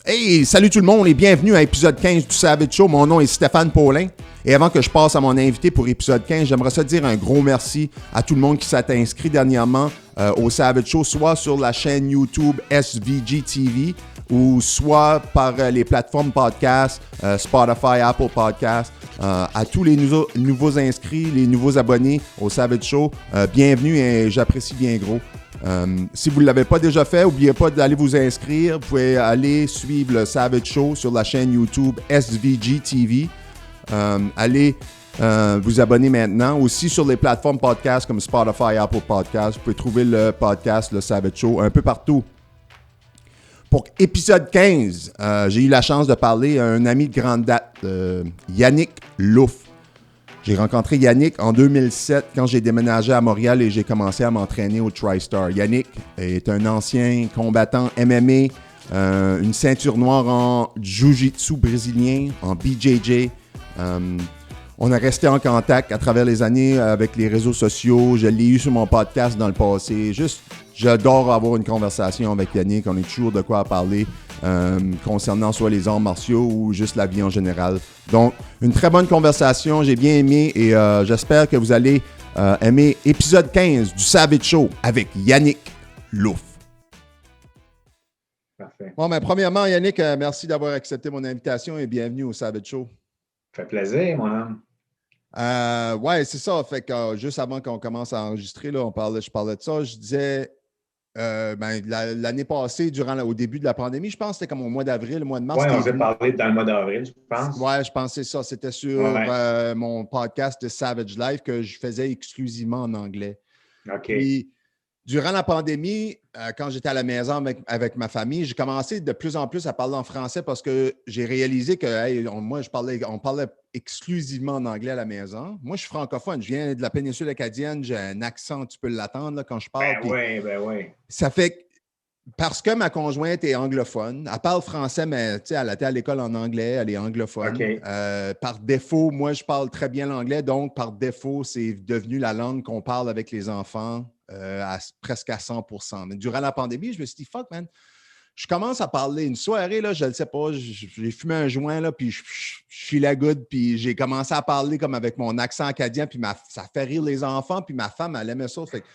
Hey, salut tout le monde et bienvenue à l'épisode 15 du Savage Show. Mon nom est Stéphane Paulin. Et avant que je passe à mon invité pour l'épisode 15, j'aimerais ça dire un gros merci à tout le monde qui s'est inscrit dernièrement au Savage Show, soit sur la chaîne YouTube SVG TV ou soit par les plateformes podcast, Spotify, Apple Podcast. À tous les nouveaux inscrits, les nouveaux abonnés au Savage Show, bienvenue et j'apprécie bien gros. Si vous ne l'avez pas déjà fait, n'oubliez pas d'aller vous inscrire. Vous pouvez aller suivre le Savage Show sur la chaîne YouTube SVG TV. Allez vous abonner maintenant. Aussi sur les plateformes podcast comme Spotify, Apple Podcast. Vous pouvez trouver le podcast, le Savage Show, un peu partout. Pour épisode 15, j'ai eu la chance de parler à un ami de grande date, Yannick Louf. J'ai rencontré Yannick en 2007 quand j'ai déménagé à Montréal et j'ai commencé à m'entraîner au TriStar. Yannick est un ancien combattant MMA, une ceinture noire en Jiu-Jitsu brésilien, en BJJ. On a resté en contact à travers les années avec les réseaux sociaux. Je l'ai eu sur mon podcast dans le passé. J'adore avoir une conversation avec Yannick. On est toujours de quoi parler concernant soit les arts martiaux ou juste la vie en général. Donc, une très bonne conversation. J'ai bien aimé et j'espère que vous allez aimer épisode 15 du Savage Show avec Yannick Louf. Parfait. Bon, premièrement, Yannick, merci d'avoir accepté mon invitation et bienvenue au Savage Show. Ça fait plaisir, mon homme. Ouais, c'est ça. Fait que juste avant qu'on commence à enregistrer, là, je parlais de ça. Je disais l'année passée, au début de la pandémie, je pense que c'était comme au mois d'avril, le mois de mars. Oui, on s'est parlé dans le mois d'avril, je pense. Ouais, je pensais ça. C'était sur mon podcast de Savage Life que je faisais exclusivement en anglais. OK. Puis, durant la pandémie, quand j'étais à la maison avec ma famille, j'ai commencé de plus en plus à parler en français parce que j'ai réalisé que on parlait exclusivement en anglais à la maison. Moi, je suis francophone. Je viens de la péninsule acadienne. J'ai un accent, tu peux l'entendre là, quand je parle. Ben oui. Ça fait parce que ma conjointe est anglophone, elle parle français, mais elle était à l'école en anglais, elle est anglophone. Okay. Par défaut, moi, je parle très bien l'anglais, donc par défaut, c'est devenu la langue qu'on parle avec les enfants presque à 100%. Mais durant la pandémie, je me suis dit, fuck, man, je commence à parler une soirée, là, je ne le sais pas, j'ai fumé un joint, là, puis je suis la good, puis j'ai commencé à parler comme avec mon accent acadien, puis ça fait rire les enfants, puis ma femme, elle aimait ça. Fait que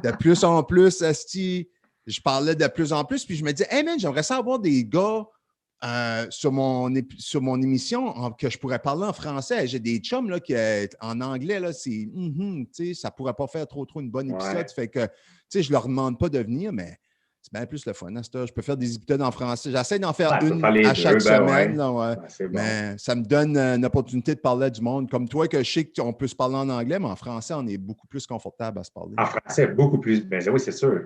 de plus en plus, je parlais de plus en plus, puis je me disais, hey man, j'aimerais ça avoir des gars sur mon émission que je pourrais parler en français. J'ai des chums là, qui, en anglais, là, c'est ça pourrait pas faire trop une bonne épisode. Ouais. Fait que je leur demande pas de venir, mais c'est bien plus le fun. Hein, je peux faire des épisodes en français. J'essaie d'en faire une à chaque semaine. Là, ouais. Bon. Mais ça me donne une opportunité de parler du monde. Comme toi, que je sais qu'on peut se parler en anglais, mais en français, on est beaucoup plus confortable à se parler. En français, beaucoup plus. Ben oui, c'est sûr.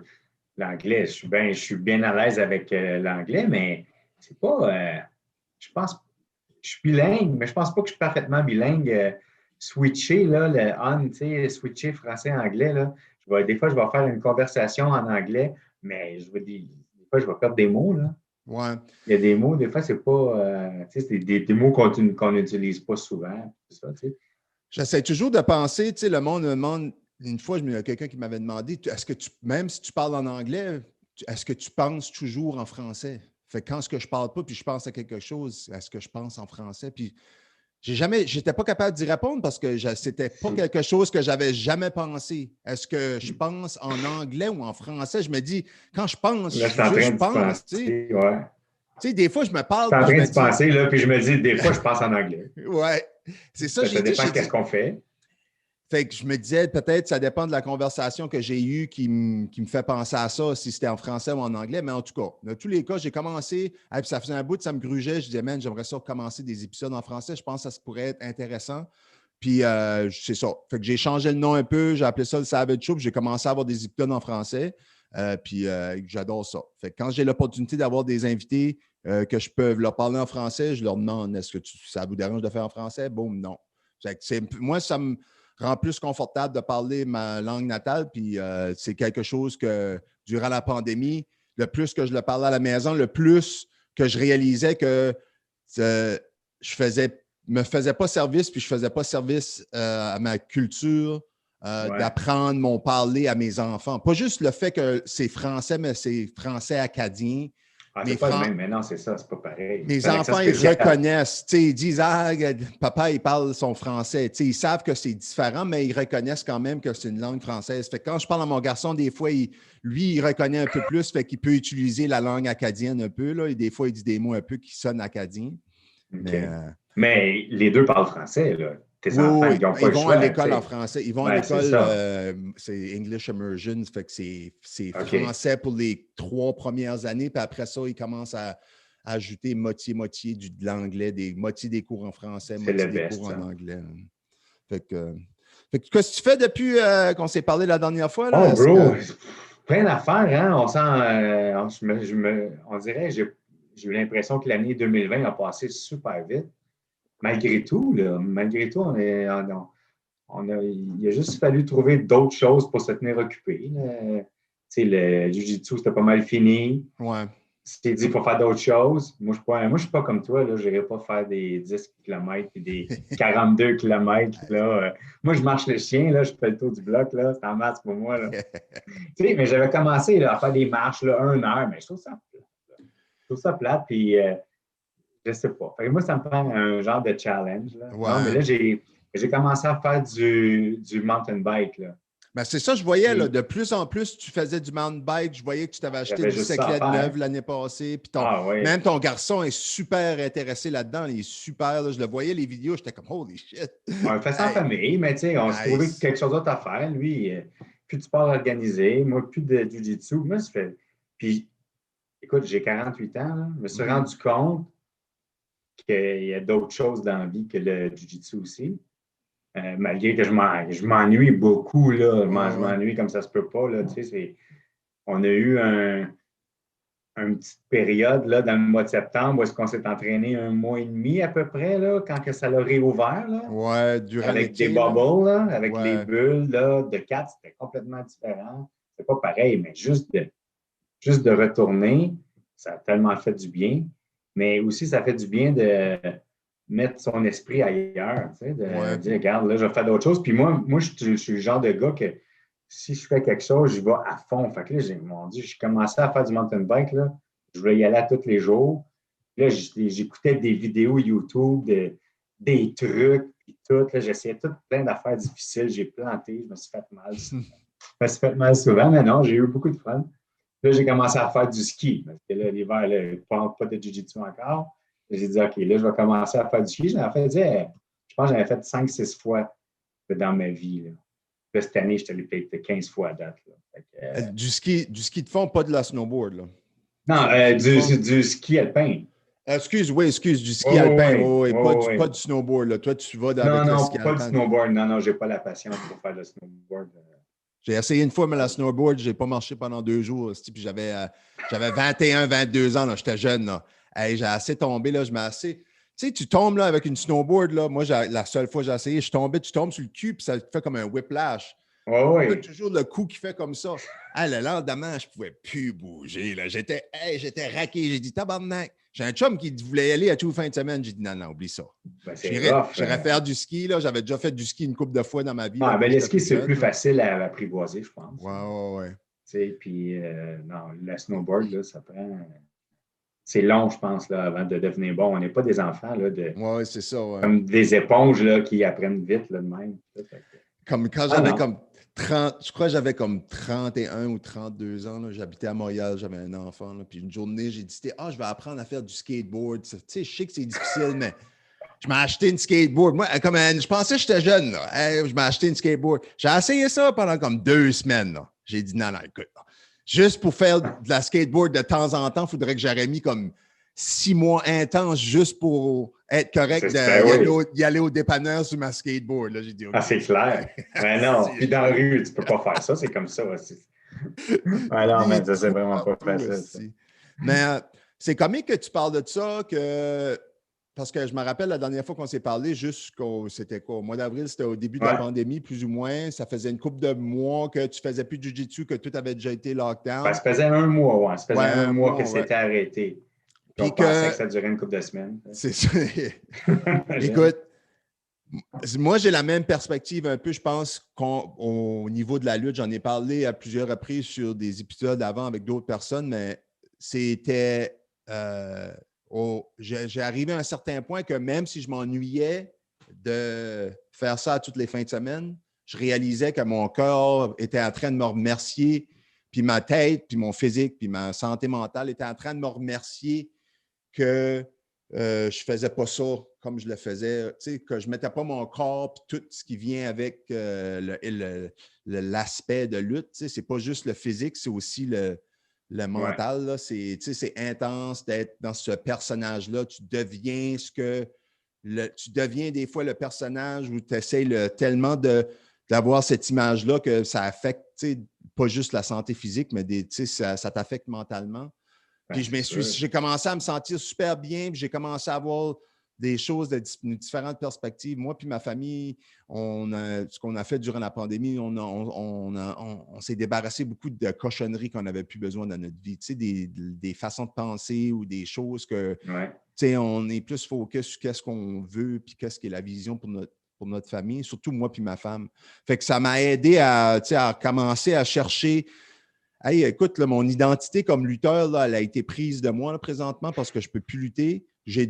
L'anglais, je suis bien à l'aise avec l'anglais, mais c'est pas. Je pense. Je suis bilingue, mais je pense pas que je suis parfaitement bilingue. Switcher, là, le on, tu sais, switcher français-anglais, là. Des fois, je vais faire une conversation en anglais, mais des fois, je vais perdre des mots, là. Ouais. Il y a des mots, des fois, c'est pas. Tu sais, c'est des mots qu'on n'utilise pas souvent. C'est ça, tu sais. J'essaie toujours de penser, tu sais, le monde me demande. Une fois, il y a quelqu'un qui m'avait demandé, est-ce que même si tu parles en anglais, est-ce que tu penses toujours en français? Fait que quand est-ce que je parle pas, puis je pense à quelque chose, est-ce que je pense en français? Puis j'étais pas capable d'y répondre parce que c'était pas quelque chose que j'avais jamais pensé. Est-ce que je pense en anglais ou en français? Je me dis, quand je pense, là, je pense, tu sais. Ouais. Tu sais, des fois, je me parle. Je suis en train de penser, là, puis je me dis, des fois, je pense en anglais. Ouais, c'est ça. Ça dépend de qu'est-ce qu'on fait. Fait que je me disais, peut-être, ça dépend de la conversation que j'ai eue qui me fait penser à ça, si c'était en français ou en anglais. Mais en tout cas, dans tous les cas, j'ai commencé, puis ça faisait un bout, ça me grugeait. Je disais, man, j'aimerais ça recommencer des épisodes en français. Je pense que ça pourrait être intéressant. Puis c'est ça. Fait que j'ai changé le nom un peu, j'ai appelé ça le Savage Show, puis j'ai commencé à avoir des épisodes en français. Puis j'adore ça. Fait que quand j'ai l'opportunité d'avoir des invités que je peux leur parler en français, je leur demande, est-ce que ça vous dérange de faire en français? Boum, non. Fait que moi, ça me rend plus confortable de parler ma langue natale. Puis c'est quelque chose que, durant la pandémie, le plus que je le parlais à la maison, le plus que je réalisais que je me faisais pas service, puis je faisais pas service à ma culture, d'apprendre mon parler à mes enfants. Pas juste le fait que c'est français, mais c'est français acadien. Ah, c'est pas le même, mais non, c'est ça, c'est pas pareil. Mes C'est un accent enfants, ils spécial. reconnaissent. Ils disent, ah, papa, il parle son français. Ils savent que c'est différent, mais ils reconnaissent quand même que c'est une langue française. Fait que quand je parle à mon garçon, des fois, lui, il reconnaît un peu plus, fait qu'il peut utiliser la langue acadienne un peu. Là, et des fois, il dit des mots un peu qui sonnent acadiens. OK. Mais, Mais les deux parlent français, là. Tes oui, enfants, oui, ils n'ont oui. pas Ils le vont à choix, tu l'école en sais. français. Ils vont à Ouais, c'est l'école, ça. c'est English Immersion, fait que c'est OK. français pour les 3 premières années, puis après ça, ils commencent à ajouter moitié-moitié de l'anglais, moitié des cours en français, C'est le moitié des best, cours en ça. anglais. Fait que qu'est-ce que tu fais depuis qu'on s'est parlé la dernière fois? Là? Oh, Est-ce bro, que... plein d'affaires, hein? On sent, on dirait, j'ai eu l'impression que l'année 2020 a passé super vite. Malgré tout, là, malgré tout, il a juste fallu trouver d'autres choses pour se tenir occupé. Là. Tu sais, le Jiu-Jitsu, c'était pas mal fini. Ouais. C'était dit, il faut faire d'autres choses. Moi, je suis pas comme toi. Là. Je n'irai pas faire des 10 km et des 42 km. Là. Moi, je marche le chien. Là. Je fais le tour du bloc. Là. C'est en masse pour moi. Là. Tu sais, mais j'avais commencé là, à faire des marches, là, 1 heure. Mais je trouve ça plate. Là. Je trouve ça plate. Puis, je sais pas. Fait que moi, ça me prend un genre de challenge. Là. Non, mais Ouais. là, j'ai commencé à faire du mountain bike. Là. Ben, c'est ça, je voyais, là, Puis, de plus en plus, tu faisais du mountain bike. Je voyais que tu t'avais acheté une j'avais juste ça à bicyclette faire. neuve l'année passée. Puis Ah oui. même ton garçon est super intéressé là-dedans. Il est super. Là, je le voyais, les vidéos, j'étais comme, holy shit. On fait ça en Hey, famille, mais tu sais, on se trouvait nice. quelque chose d'autre à faire. Lui, plus de sport organisé, moi, plus de jiu-jitsu. Moi, ça fait. Puis, écoute, j'ai 48 ans, là. Je me suis rendu compte qu'il y a d'autres choses dans la vie que le jiu-jitsu aussi. Malgré que je m'ennuie beaucoup, là. Je Ouais. m'ennuie comme ça se peut pas, là. Tu sais, on a eu une petite période là, dans le mois de septembre où est-ce qu'on s'est entraîné 1 mois et demi à peu près, là, quand que ça l'a réouvert, là, Ouais, durant avec des l'été, là. bubbles, là, avec les Ouais. bulles là, de 4, c'était complètement différent. C'est pas pareil, mais juste de retourner, ça a tellement fait du bien. Mais aussi, ça fait du bien de mettre son esprit ailleurs, tu sais, de Ouais. dire, regarde, là, je vais faire d'autres choses. Puis moi je suis le genre de gars que si je fais quelque chose, je vais à fond. Fait que là, mon Dieu, j'ai commencé à faire du mountain bike, là. Je voulais y aller à tous les jours. Là, j'écoutais des vidéos YouTube, des trucs, puis tout. Là, j'essayais tout plein d'affaires difficiles. J'ai planté, je me suis fait mal. Je me suis fait mal souvent, mais non, j'ai eu beaucoup de fun. Là, j'ai commencé à faire du ski. Parce que là, l'hiver, là, pas de jiu-jitsu encore. J'ai dit, OK, là, je vais commencer à faire du ski. Je pense que j'en ai fait 5-6 fois dans ma vie. Là, cette année, je suis allé peut-être 15 fois à date. Là. Du ski de fond, pas de la snowboard, là. Non, Ski de fond. du ski alpin. Excuse, du ski Oui, alpin, oui, oui, oui, pas oui. du snowboard, là. Toi, tu vas Non, avec le non, ski pas du alpin. snowboard. Non, non, j'ai pas la patience pour faire le snowboard. J'ai essayé une fois, mais la snowboard, j'ai pas marché pendant 2 jours. Puis j'avais 21, 22 ans, là, j'étais jeune. Là. Hey, j'ai assez tombé, là, je m'ai assez. Tu sais, tu tombes là, avec une snowboard, là. Moi, la seule fois que j'ai essayé, tu tombes sur le cul, puis ça te fait comme un whiplash. Oui, T'as oui. toujours le coup qui fait comme ça. Ah, le lendemain, je pouvais plus bouger. Là. J'étais raqué. J'ai dit, tabarnak. J'ai un chum qui voulait y aller à tous les fins de semaine. J'ai dit, non, oublie ça. Ben, c'est rough. J'irais faire du ski. Là. J'avais déjà fait du ski une couple de fois dans ma vie là, Ah, quand ben, le j'étais ski, plus c'est plus jeune. Là. facile à apprivoiser, je pense. Ouais. Tu sais, puis, non, le snowboard, là, ça prend. C'est long, je pense, là, avant de devenir bon. On n'est pas des enfants, là, Ouais, c'est ça. Ouais. comme des éponges, là, qui apprennent vite, là, de même. Comme quand Ah, j'avais non. comme 30, je crois que j'avais comme 31 ou 32 ans. Là, j'habitais à Montréal, j'avais un enfant. Là, puis une journée, j'ai décidé, je vais apprendre à faire du skateboard. Tu sais, je sais que c'est difficile, mais je m'ai acheté une skateboard. Moi, je pensais que j'étais jeune. Là. Hey, je m'ai acheté une skateboard. J'ai essayé ça pendant comme 2 semaines. Là. J'ai dit, non, écoute. Là. Juste pour faire de la skateboard de temps en temps, il faudrait que j'aurais mis comme 6 mois intenses juste pour être correct Ben oui. d'y aller au dépanneur sur ma skateboard. Là, j'ai dit, OK. Ah, c'est clair. Mais non, puis dans la rue, tu ne peux pas faire ça, c'est comme ça aussi. Ah non, mais Des ça, c'est trous vraiment pas partout facile, ça. aussi. Mais c'est comique que tu parles de ça, parce que je me rappelle la dernière fois qu'on s'est parlé, c'était quoi, au mois d'avril, c'était au début de la Ouais. pandémie, plus ou moins. Ça faisait une couple de mois que tu faisais plus de jiu-jitsu, que tout avait déjà été Ben, lockdown. ça faisait 1 mois, ouais. Ça faisait Ouais, un un mois que mois, ouais. c'était arrêté. Puis on Puis pensait que, que ça durait une couple de semaines. c'est ça. Imagine. Écoute, moi, j'ai la même perspective un peu, je pense, au niveau de la lutte. J'en ai parlé à plusieurs reprises sur des épisodes avant avec d'autres personnes, mais c'était j'ai arrivé à un certain point que même si je m'ennuyais de faire ça toutes les fins de semaine, je réalisais que mon corps était en train de me remercier, puis ma tête, puis mon physique, puis ma santé mentale était en train de me remercier que je ne faisais pas ça comme je le faisais, que je ne mettais pas mon corps et tout ce qui vient avec l'aspect de lutte. Ce n'est pas juste le physique, c'est aussi le mental. Là. C'est intense d'être dans ce personnage-là. Tu deviens tu deviens des fois le personnage où tu essaies tellement d'avoir cette image-là que ça affecte pas juste la santé physique, mais ça t'affecte mentalement. Puis j'ai commencé à me sentir super bien, puis j'ai commencé à avoir des choses de différentes perspectives. Moi puis ma famille, ce qu'on a fait durant la pandémie, on s'est débarrassé beaucoup de cochonneries qu'on n'avait plus besoin dans notre vie. Des façons de penser ou des choses que on est plus focus sur qu'est-ce qu'on veut puis qu'est-ce qui est la vision pour notre famille, surtout moi puis ma femme. Fait que ça m'a aidé à commencer à chercher. Hey, écoute, là, mon identité comme lutteur, là, elle a été prise de moi là, présentement parce que je ne peux plus lutter. J'ai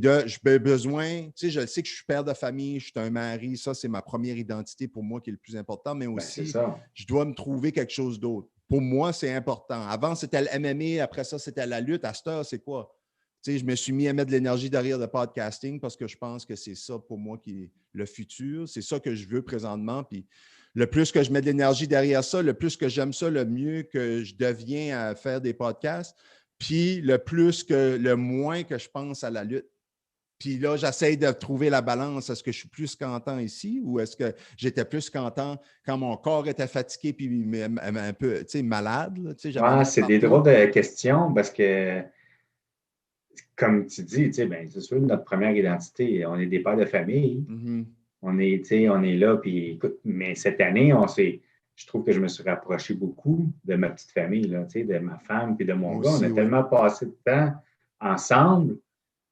besoin, je le sais que je suis père de famille, je suis un mari, ça, c'est ma première identité pour moi qui est le plus important, mais aussi, je dois me trouver quelque chose d'autre. Pour moi, c'est important. Avant, c'était le MMA, après ça, c'était la lutte. À cette heure, c'est quoi? Je me suis mis à mettre de l'énergie derrière le podcasting parce que je pense que c'est ça pour moi qui est le futur. C'est ça que je veux présentement. Puis le plus que je mets de l'énergie derrière ça, le plus que j'aime ça, le mieux que je deviens à faire des podcasts. Puis le moins que je pense à la lutte. Puis là, j'essaie de trouver la balance. Est-ce que je suis plus content ici ou est-ce que j'étais plus content quand mon corps était fatigué puis un peu malade? Là, c'est des drôles de questions parce que, comme tu dis, c'est sûr, notre première identité, on est des pères de famille. Mm-hmm. On est là, puis écoute, mais cette année, je trouve que je me suis rapproché beaucoup de ma petite famille, là, de ma femme puis de mon gars. On a tellement passé de temps ensemble.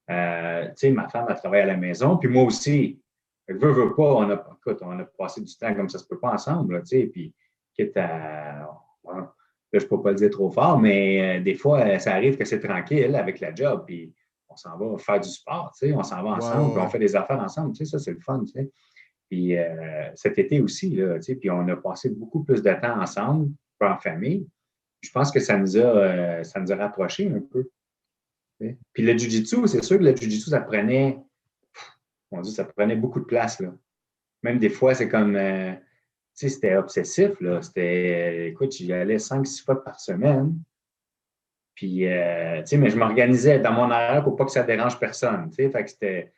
Ma femme a travaillé à la maison, puis moi aussi. Veux pas, on a passé du temps comme ça se peut pas ensemble, là, puis quitte à. Là, je ne peux pas le dire trop fort, mais des fois, ça arrive que c'est tranquille avec la job, puis on s'en va faire du sport, on s'en va ensemble, puis on fait des affaires ensemble, ça, c'est le fun, Puis cet été aussi, là, puis on a passé beaucoup plus de temps ensemble, en famille. Je pense que ça nous a rapprochés un peu. Puis le jiu-jitsu, c'est sûr que le jiu-jitsu, ça prenait beaucoup de place, là. Même des fois, c'est comme, c'était obsessif, là. Écoute, j'y allais 5-6 fois par semaine. Puis, mais je m'organisais dans mon horaire pour pas que ça dérange personne, Fait que c'était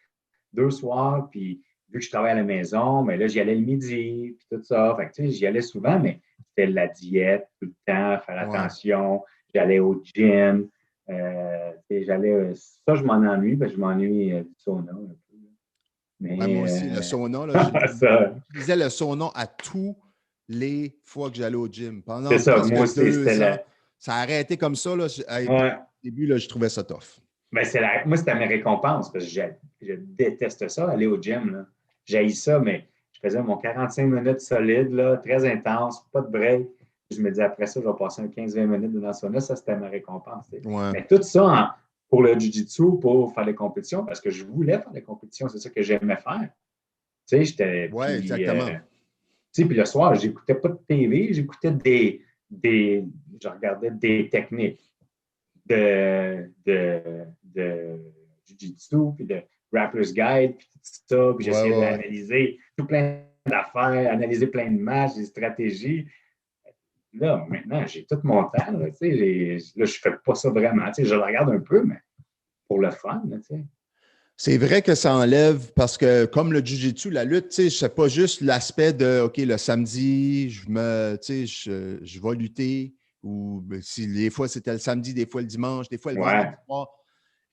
2 soirs, puis vu que je travaillais à la maison, mais là, j'y allais le midi, puis tout ça. Fait que, j'y allais souvent, mais c'était la diète tout le temps, faire attention. J'allais au gym. Ça, je m'en ennuie, parce que je m'ennuie du sauna un peu. Mais, moi aussi, le sauna, là, j'utilisais le sauna à tous les fois que j'allais au gym. Pendant presque moi aussi, 2 ans, ça a arrêté comme ça. Là. Au début, là, je trouvais ça tough. Ben, moi, c'était mes récompenses, parce que je déteste ça, aller au gym. J'haïs ça, mais je faisais mon 45 minutes solide, là, très intense, pas de break. Je me disais, après ça, je vais passer un 15-20 minutes dans le sauna. Ça, c'était ma récompense. Mais tout ça, pour le jiu-jitsu, pour faire les compétitions, parce que je voulais faire des compétitions, c'est ça que j'aimais faire. Oui, exactement. Puis le soir, j'écoutais pas de TV, j'écoutais je regardais des techniques de jiu-jitsu, puis de Rappler's Guide, puis tout ça, puis j'essayais d'analyser tout plein d'affaires, analyser plein de matchs, des stratégies. Là, maintenant, j'ai tout mon temps, là, je fais pas ça vraiment, je le regarde un peu, mais pour le fun, C'est vrai que ça enlève parce que, comme le jiu-jitsu, la lutte, c'est pas juste l'aspect de OK, le samedi, je vais lutter, ou si des fois c'était le samedi, des fois le dimanche, des fois le vendredi soir.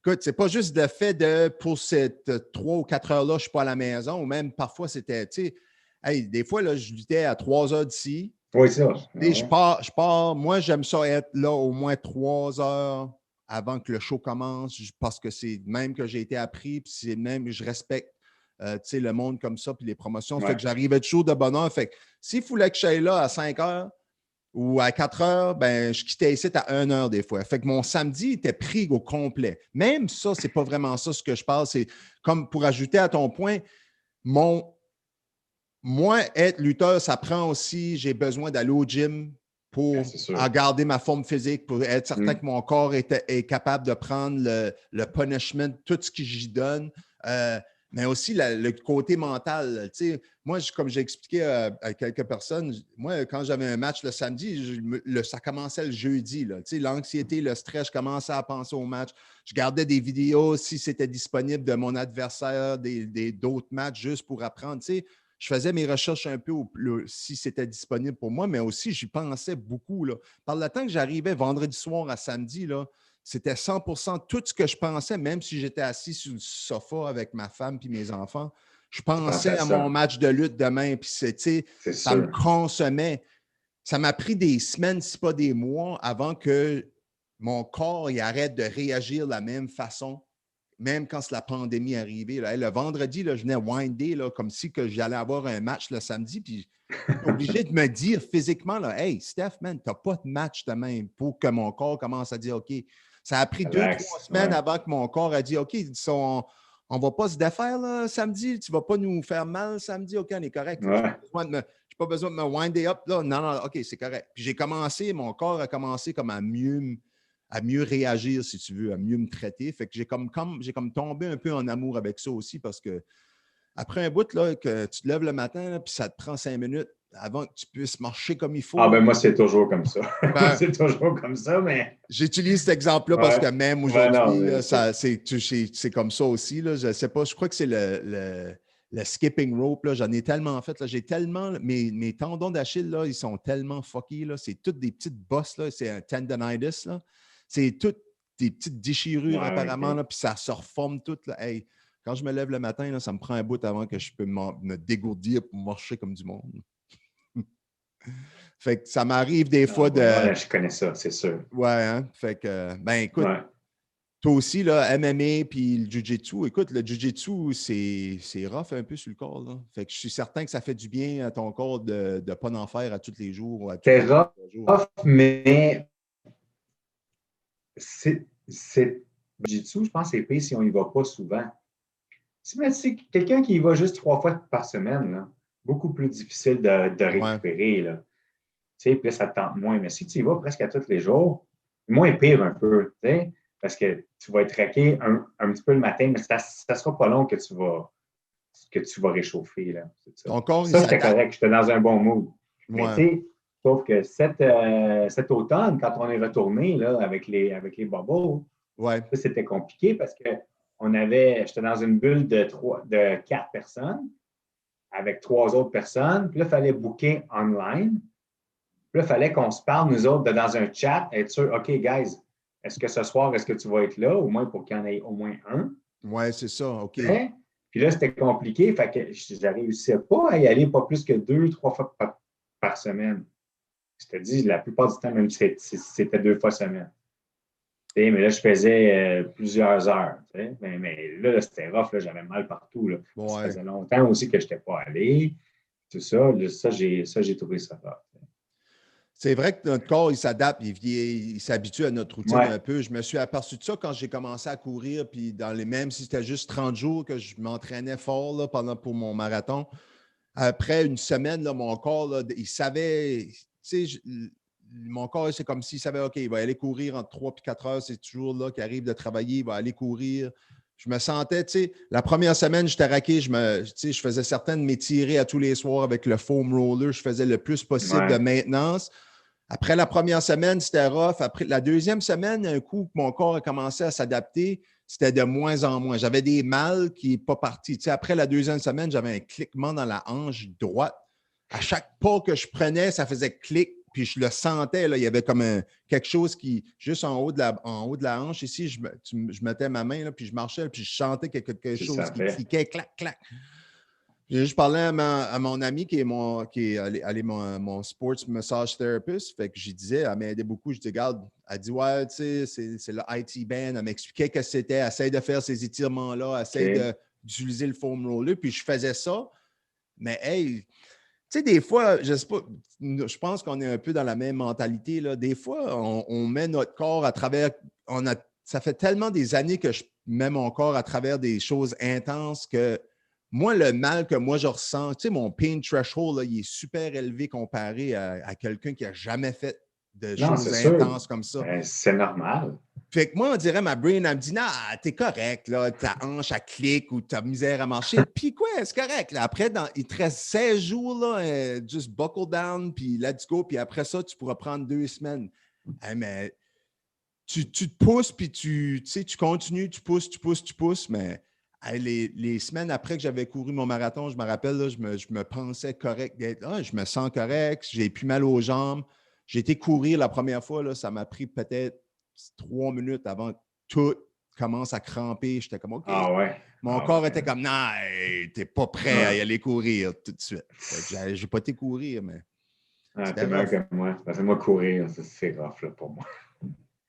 Écoute, c'est pas juste le fait de pour ces 3 ou 4 heures-là, je suis pas à la maison, ou même parfois c'était, des fois, là, je luttais à 3 heures d'ici. Oui, ça. Je pars, moi, j'aime ça être là au moins 3 heures avant que le show commence, parce que c'est même que j'ai été appris, puis c'est même que je respecte le monde comme ça, puis les promotions. Fait que j'arrivais toujours de bonne heure. Fait que s'il fallait que j'aille là à 5 heures, ou à 4 heures, ben, je quittais ici à 1 heure des fois. Fait que mon samedi était pris au complet. Même ça, c'est pas vraiment ça ce que je parle. C'est comme pour ajouter à ton point, mon, moi, être lutteur, ça prend aussi, j'ai besoin d'aller au gym Ben, pour c'est sûr. garder ma forme physique, pour être certain que Mm. mon corps est capable de prendre le punishment, tout ce que j'y donne, mais aussi le côté mental. Tu sais, moi, comme j'ai expliqué à quelques personnes, moi, quand j'avais un match le samedi, ça commençait le jeudi. Là, tu sais, l'anxiété, le stress, je commençais à penser au match. Je gardais des vidéos si c'était disponible de mon adversaire, d'autres matchs juste pour apprendre. Tu sais, je faisais mes recherches un peu si c'était disponible pour moi, mais aussi j'y pensais beaucoup. Là. Par le temps que j'arrivais vendredi soir à samedi, là, c'était 100% tout ce que je pensais, même si j'étais assis sur le sofa avec ma femme et mes enfants. Je Tu penses pensais à à mon ça, match de lutte demain, puis c'est ça me sûr. consommait. Ça m'a pris des semaines, si pas des mois, avant que mon corps il arrête de réagir de la même façon même quand la pandémie est arrivée. Là. Le vendredi, là, je venais winder là, comme si que j'allais avoir un match le samedi. Puis j'étais obligé de me dire physiquement, là, hey, Steph, man, tu n'as pas de match demain pour que mon corps commence à dire OK. Ça a pris 2, 3 Relax, semaines ouais. avant que mon corps a dit OK, on ne va pas se défaire là, samedi, tu ne vas pas nous faire mal samedi, OK, on est correct. Je Ouais. n'ai pas besoin de me winder up. Là. Non, non, OK, c'est correct. Puis j'ai commencé, mon corps a commencé comme à mieux réagir, si tu veux, à mieux me traiter. Fait que j'ai comme tombé un peu en amour avec ça aussi parce que après un bout, là, que tu te lèves le matin, puis ça te prend 5 minutes avant que tu puisses marcher comme il Ah faut. ben moi, c'est toujours comme ça. Moi, Ben, c'est toujours comme ça, mais j'utilise cet exemple-là parce que ouais. même Ouais, non, aujourd'hui, mais c'est comme ça aussi. Là. Je ne sais pas, je crois que c'est le skipping rope. Là. J'en ai tellement fait. Là. J'ai tellement. Mes tendons d'Achille, là, ils sont tellement fuckés. Là. C'est toutes des petites bosses. Là. C'est un tendonitis. Là. C'est toutes des petites déchirures ouais, apparemment. OK. Là, puis ça se reforme tout. Là. Hey, quand je me lève le matin, là, ça me prend un bout avant que je peux me dégourdir pour marcher comme du monde. Fait que ça m'arrive des Ah fois ouais, de. ouais, je connais ça, c'est sûr. Ouais, hein? Fait que, ben écoute, Ouais. toi aussi, là, MMA puis le Jiu-Jitsu, écoute, le Jiu-Jitsu, c'est rough un peu sur le corps. Là. Fait que je suis certain que ça fait du bien à ton corps de ne pas en faire à tous les jours ou à tous C'est les rough, 2 jours. mais c'est Jiu-Jitsu, je pense que c'est pire si on y va pas souvent. Si c'est quelqu'un qui y va juste 3 fois par semaine, là, beaucoup plus difficile de Ouais, récupérer. Là. Tu sais, puis là, ça te tente moins. Mais si tu y vas presque à tous les jours, moins pire un peu, tu sais, parce que tu vas être raqué un petit peu le matin, mais ça ne sera pas long que tu vas réchauffer. Là, c'est ça. ton corps, il Ça, j'étais s'adapte. correct, j'étais dans un bon mood. Mais tu Ouais, sais, sauf que cet automne, quand on est retourné là, avec les bubbles, ouais, ça, c'était compliqué parce que j'étais dans une bulle de 4 personnes avec 3 autres personnes. Puis là, il fallait booker online. Puis là, il fallait qu'on se parle, nous autres, dans un chat, être sûr, OK, guys, est-ce que ce soir, est-ce que tu vas être là, au moins pour qu'il y en ait au moins un? ouais, c'est ça, OK. Hein? Puis là, c'était compliqué, fait que je ne réussissais pas à y aller pas plus que 2, 3 fois par semaine. Je te dis, la plupart du temps, même si c'était 2 fois semaine. Mais là, je faisais plusieurs heures. Mais là, c'était rough, là, j'avais mal partout. Là. Ça Ouais. faisait longtemps aussi que je n'étais pas allé. Tout ça, là, j'ai trouvé ça rough. C'est vrai que notre corps, il s'adapte, il s'habitue à notre routine Ouais, un peu. Je me suis aperçu de ça quand j'ai commencé à courir, puis même si c'était juste 30 jours que je m'entraînais fort là, pour mon marathon, après une semaine, là, mon corps, là, il savait, tu sais, mon corps, c'est comme s'il savait, OK, il va aller courir entre 3 et 4 heures, c'est toujours là qu'il arrive de travailler, il va aller courir. Je me sentais, tu sais, la première semaine, j'étais raqué, tu sais, je faisais certain de m'étirer à tous les soirs avec le foam roller, je faisais le plus possible de ouais, maintenance. Après la première semaine, c'était rough. Après la deuxième semaine, un coup, mon corps a commencé à s'adapter, c'était de moins en moins. J'avais des mal qui n'étaient pas partis. Tu sais, après la deuxième semaine, j'avais un cliquement dans la hanche droite. À chaque pas que je prenais, ça faisait clic, puis je le sentais. Là, il y avait comme quelque chose qui, juste en haut de la hanche, ici, je mettais ma main, là, puis je marchais, puis je sentais quelque c'est chose ça qui fait. cliquait, clac, clac. J'ai juste parlé à mon ami qui est allé mon sports massage therapist. Fait que j'y disais, elle m'aidait beaucoup. Je dis, regarde, elle dit, ouais, tu sais, c'est le IT band. Elle m'expliquait que c'était. Essaye de faire ces étirements-là, essaye OK. d'utiliser le foam roller. Puis je faisais ça. Mais hey, Tu sais, des fois, je sais pas, je pense qu'on est un peu dans la même mentalité, là. Des fois, on met notre corps à travers, ça fait tellement des années que je mets mon corps à travers des choses intenses que moi, le mal que moi je ressens, tu sais, mon pain threshold, là, il est super élevé comparé à quelqu'un qui n'a jamais fait de Non, c'est choses sûr. intenses comme ça. C'est normal. Fait que moi, on dirait, ma brain, elle me dit, non, t'es correct, là, ta hanche, elle clique ou t'as misère à marcher. Puis quoi, c'est correct. Là. Après, il te reste 16 jours, là, just buckle down, puis let's go. Puis après ça, tu pourras prendre 2 semaines. Hey, mais tu te pousses, puis tu continues, tu pousses, mais hey, les semaines après que j'avais couru mon marathon, je me rappelle, là, je me pensais correct d'être là. Je me sens correct, j'ai plus mal aux jambes. J'ai été courir la première fois, là, ça m'a pris peut-être 3 minutes avant que tout commence à cramper. J'étais comme, OK. Ah ouais. Mon corps était comme, non, hey, t'es pas prêt à y aller courir tout de suite. J'ai pas été courir, mais. T'es meilleur que moi. Parce que moi, courir, c'est rough là, pour moi.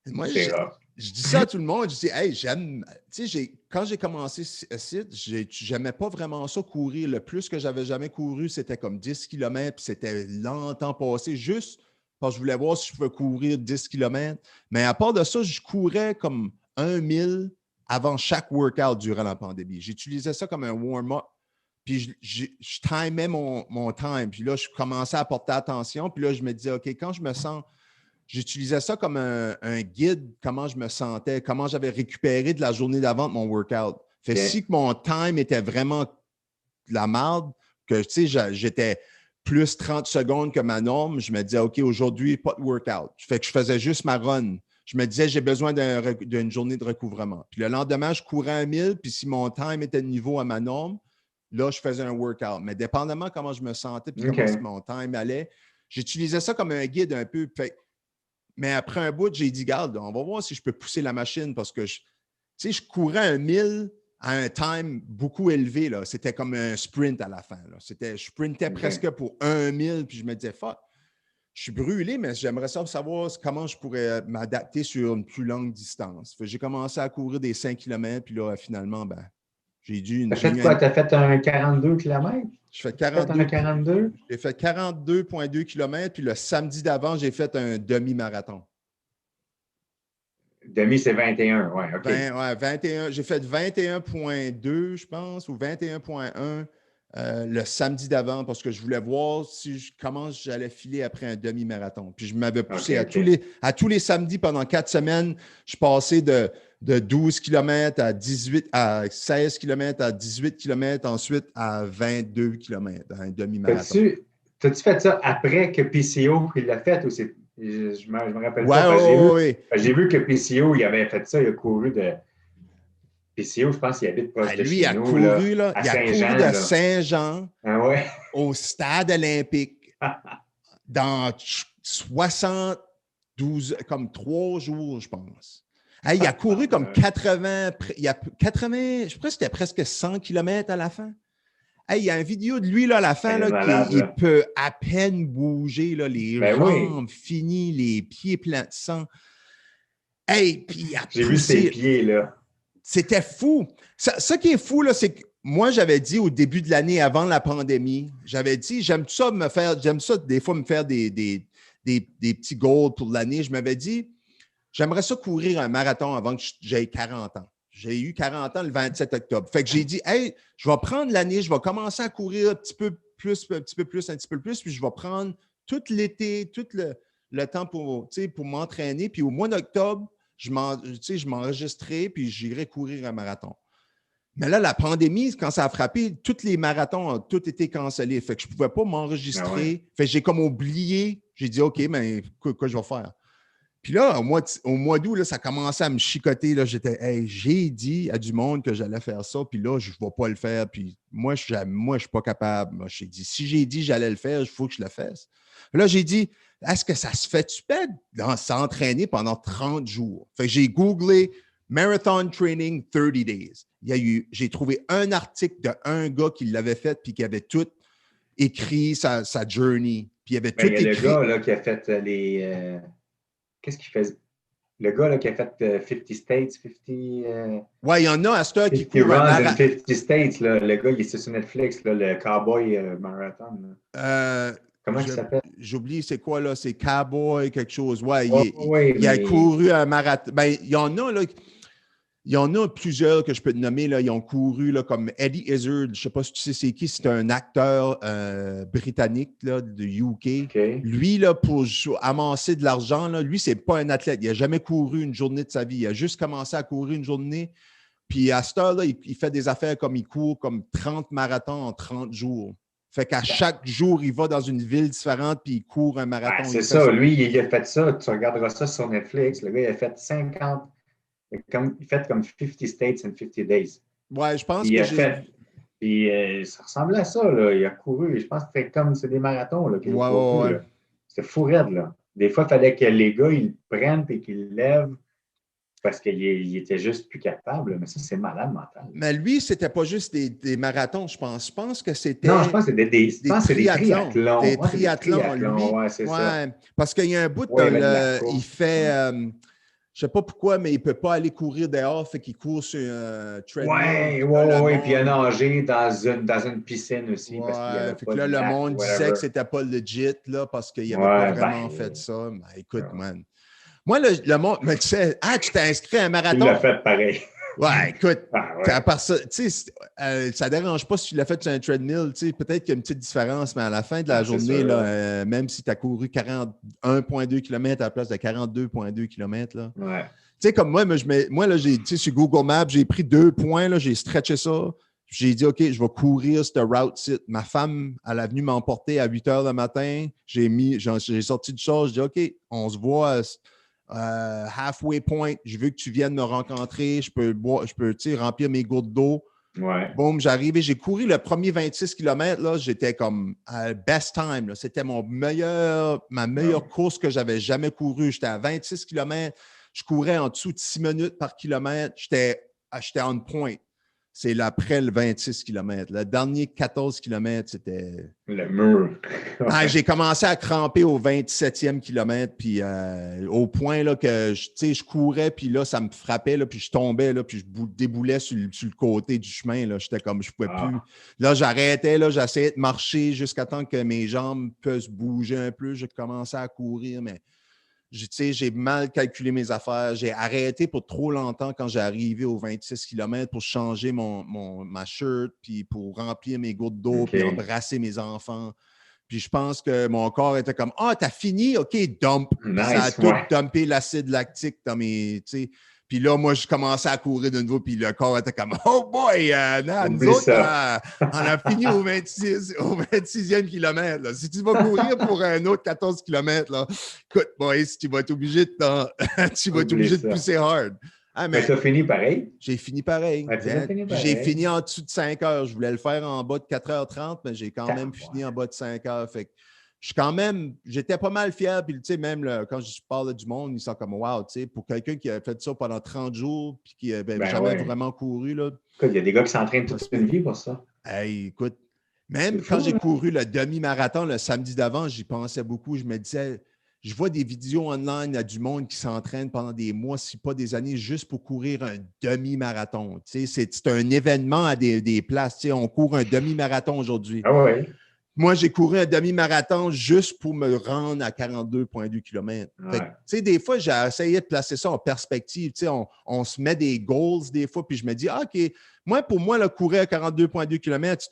Moi, je dis ça à tout le monde. Je dis, hey, j'aime. Tu sais, quand j'ai commencé site, j'aimais pas vraiment ça courir. Le plus que j'avais jamais couru, c'était comme 10 km, puis c'était longtemps passé, juste parce que je voulais voir si je pouvais courir 10 km. Mais à part de ça, je courais comme 1 000 avant chaque workout durant la pandémie. J'utilisais ça comme un warm-up. Puis je timais mon time. Puis là, je commençais à porter attention. Puis là, je me disais, OK, quand je me sens. J'utilisais ça comme un guide, comment je me sentais, comment j'avais récupéré de la journée d'avant de mon workout. Fait si que mon time était vraiment de la merde, que tu sais, j'étais plus 30 secondes que ma norme, je me disais, OK, aujourd'hui, pas de workout. Fait que je faisais juste ma run. Je me disais, j'ai besoin d'une journée de recouvrement. Puis le lendemain, je courais 1 000, puis si mon time était de niveau à ma norme, là, je faisais un workout. Mais dépendamment comment je me sentais, puis comment mon time allait, j'utilisais ça comme un guide un peu. Fait, mais après un bout, j'ai dit, garde, on va voir si je peux pousser la machine parce que je courais 1 000 à un time beaucoup élevé. Là. C'était comme un sprint à la fin. Là. Je sprintais presque pour 1 000, puis je me disais, fuck, je suis brûlé, mais j'aimerais savoir comment je pourrais m'adapter sur une plus longue distance. J'ai commencé à courir des 5 km, puis là, finalement, ben, j'ai dû... T'as fait quoi? T'as fait un 42 km? Je fais 42. 42? J'ai fait 42,2 km, puis le samedi d'avant, j'ai fait un demi-marathon. Demi, c'est 21, ouais, OK. 21, j'ai fait 21,2, je pense, ou 21,1 le samedi d'avant parce que je voulais voir comment j'allais filer après un demi-marathon. Puis je m'avais poussé à tous les samedis pendant 4 semaines. Je passais de 12 km à 16 km à 18 km, ensuite à 22 km, un demi-marathon. T'as-tu fait ça après que PCO il l'a fait ou c'est. Je me rappelle pas. J'ai vu que PCO, il avait fait ça, il a couru de. PCO, je pense qu'il habite proche de chez nous. Il a couru de Saint-Jean au stade olympique dans 72, comme 3 jours, je pense. Il a couru comme 80, je pense que c'était presque 100 km à la fin. Il y a une vidéo de lui là, à la fin, il peut à peine bouger, là, les jambes finies, les pieds pleins de sang. Puis il a poussé. J'ai vu ses pieds, là. C'était fou. Ça qui est fou, là, c'est que moi, j'avais dit au début de l'année, avant la pandémie, j'avais dit, j'aime ça des fois me faire des petits goals pour l'année. Je m'avais dit, j'aimerais ça courir un marathon avant que j'aie 40 ans. J'ai eu 40 ans le 27 octobre. Fait que j'ai dit, hey, je vais prendre l'année, je vais commencer à courir un petit peu plus, puis je vais prendre tout l'été, tout le temps pour m'entraîner. Puis au mois d'octobre, je m'enregistrais, puis j'irais courir un marathon. Mais là, la pandémie, quand ça a frappé, tous les marathons ont tout été cancellés. Fait que je ne pouvais pas m'enregistrer. Fait que j'ai comme oublié. J'ai dit, OK, mais quoi je vais faire? Puis là, au mois d'août, là, ça commençait à me chicoter. Là, j'ai dit à du monde que j'allais faire ça, puis là, je ne vais pas le faire. Puis moi, je ne suis pas capable. Moi, si j'ai dit que j'allais le faire, il faut que je le fasse. Là, j'ai dit, est-ce que ça se fait? Tu peux s'entraîner pendant 30 jours. Fait que j'ai googlé Marathon Training 30 Days. J'ai trouvé un article d'un gars qui l'avait fait puis qui avait tout écrit sa journey. Puis il avait tout écrit. Il y a le gars là, qui a fait les... Qu'est-ce qu'il faisait? le gars là, qui a fait 50 States, 50, Ouais, il y en a à cette heure qui 50 courent un Runs in marathon. 50 States. Là, le gars, il est sur Netflix, là, le Cowboy Marathon. Comment il s'appelle? J'oublie c'est quoi là, c'est Cowboy quelque chose. Ouais, Oui, il a mais. couru un marathon. Ben, il y en a là. Il y en a plusieurs que je peux te nommer, là, ils ont couru là, comme Eddie Izzard, je ne sais pas si tu sais c'est qui, c'est un acteur britannique là, de UK. OK. Lui, là, pour amasser de l'argent, là, lui, c'est pas un athlète. Il n'a jamais couru une journée de sa vie. Il a juste commencé à courir une journée. Puis à cette heure-là, il fait des affaires comme il court comme 30 marathons en 30 jours. Fait qu'à chaque jour, il va dans une ville différente puis il court un Ben, marathon. c'est Il fait ça. ça. Lui, il a fait ça. Tu regarderas ça sur Netflix. Le gars, il a fait 50. Il fait comme 50 States in 50 Days. Ouais, je pense Il que a j'ai. fait. Puis ça ressemblait à ça, là. Il a couru. Je pense que c'était comme c'est des marathons là, qu'il a Ouais, ouais, couru. ouais. Là. C'était fou raide, là. Des fois, il fallait que les gars, ils le prennent et qu'ils le lèvent parce qu'il était juste plus capable. Mais ça, c'est malade mental. Mais lui, c'était pas juste des marathons, je pense. Je pense que Non, je c'était pense que je des pense que c'est des triathlons. triathlons. Des Ouais, c'est des triathlons, triathlons. lui. Ouais, c'est ça. Ouais. Parce qu'il y a un bout Ouais, dans mais de la il course. fait. Ouais. Je ne sais pas pourquoi, mais il ne peut pas aller courir dehors, fait qu'il court sur un treadmill. Ouais, Puis là, le ouais. Puis il a monde. nagé dans une piscine aussi parce qu'il n'y Ouais. avait Fait pas que de là, le lac ou monde disait que whatever. c'était pas legit, là, parce qu'il n'avait pas Ouais, vraiment fait ben. ça. Ben, écoute, man. Moi, le monde me disait, ah, tu t'es inscrit à un Il l'a marathon? fait pareil. Ouais, écoute, Ah à ouais. part ça, tu sais, ça ne dérange pas si tu l'as fait sur un treadmill, tu sais, peut-être qu'il y a une petite différence, mais à la fin de la Ah, c'est journée, sûr. là, même si tu as couru 41,2 km à la place de 42,2 km, là. Ouais. Tu sais, comme moi là, tu sais, sur Google Maps, j'ai pris 2 points, là, j'ai stretché ça. J'ai dit, OK, je vais courir cette route-ci. Ma femme, elle est venue m'emporter à 8 heures le matin. J'ai sorti du char, j'ai dit, OK, on se voit halfway point. Je veux que tu viennes me rencontrer. Je peux tu sais, remplir mes gourdes d'eau. Ouais. Boum, j'arrive et j'ai couru le premier 26 km. Là, j'étais comme best time. Là. C'était ma meilleure course que j'avais jamais courue. J'étais à 26 km. Je courais en dessous de 6 minutes par kilomètre. J'étais on point. C'est après le 26 km. Le dernier 14 km, c'était. Le mur. Ah, Ouais. j'ai commencé à cramper au 27e kilomètre, puis au point là, que je courais, puis là, ça me frappait, là, puis je tombais, là, puis je déboulais sur le côté du chemin. Là. J'étais comme, je ne pouvais plus. Ah. Là, j'arrêtais, là, j'essayais de marcher jusqu'à temps que mes jambes puissent bouger un peu. J'ai commencé à courir, mais j'ai mal calculé mes affaires. J'ai arrêté pour trop longtemps quand j'ai arrivé aux 26 km pour changer ma shirt, puis pour remplir mes gourdes d'eau, puis OK. embrasser mes enfants. Puis je pense que mon corps était comme ah, t'as fini? OK, dump. Puis ça a Nice, tout ouais. dumpé l'acide lactique dans mes. Puis là, moi, je commençais à courir de nouveau, puis le corps était comme oh boy, nous Oublie autres, ça. on a fini au 26e kilomètre. Là. Si tu vas courir pour un autre 14 kilomètres, là, écoute, boy, tu vas être obligé tu vas être Oublie obligé de ça. pousser hard. Ah, Mais mais tu as fini pareil. j'ai fini pareil. Ouais, tu as fini Puis j'ai pareil. fini en dessous de 5 heures. Je voulais le faire en bas de 4h30, mais j'ai quand même fini Ouais. en bas de 5 heures. Fait que j'étais pas mal fier. Puis, tu sais, même quand je parle du monde, ils sont comme, wow, tu sais, pour quelqu'un qui a fait ça pendant 30 jours, puis qui n'avait Ben jamais ouais. vraiment couru, là. Écoute, il y a des gars qui s'entraînent toute une vie pour ça. Hey, écoute, C'est même quand fou, j'ai là. couru le demi-marathon le samedi d'avant, j'y pensais beaucoup. Je me disais, je vois des vidéos online à du monde qui s'entraîne pendant des mois, si pas des années, juste pour courir un demi-marathon. Tu sais, c'est un événement à des places. Tu sais, on court un demi-marathon aujourd'hui. Ah ouais. Moi, j'ai couru un demi-marathon juste pour me rendre à 42,2 km. Fait que, Ouais. tu sais, des fois, j'ai essayé de placer ça en perspective. Tu sais, on se met des goals des fois, puis je me dis, ah, OK, pour moi, là, courir à 42,2 km,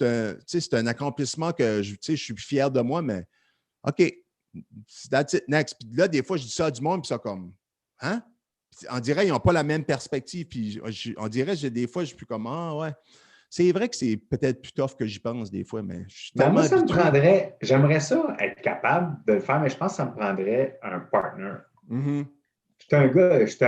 c'est un accomplissement que je suis fier de moi, mais OK, that's it, next. Puis là, des fois, je dis ça à du monde, puis ça comme, hein? Puis on dirait qu'ils n'ont pas la même perspective. Puis on dirait, des fois, je suis plus comme, ah, ouais. C'est vrai que c'est peut-être plus tough que j'y pense des fois, mais je suis Ben, tellement moi, ça me habitué. prendrait, j'aimerais ça être capable de le faire, mais je pense que ça me prendrait un partner. Mm-hmm. Je suis un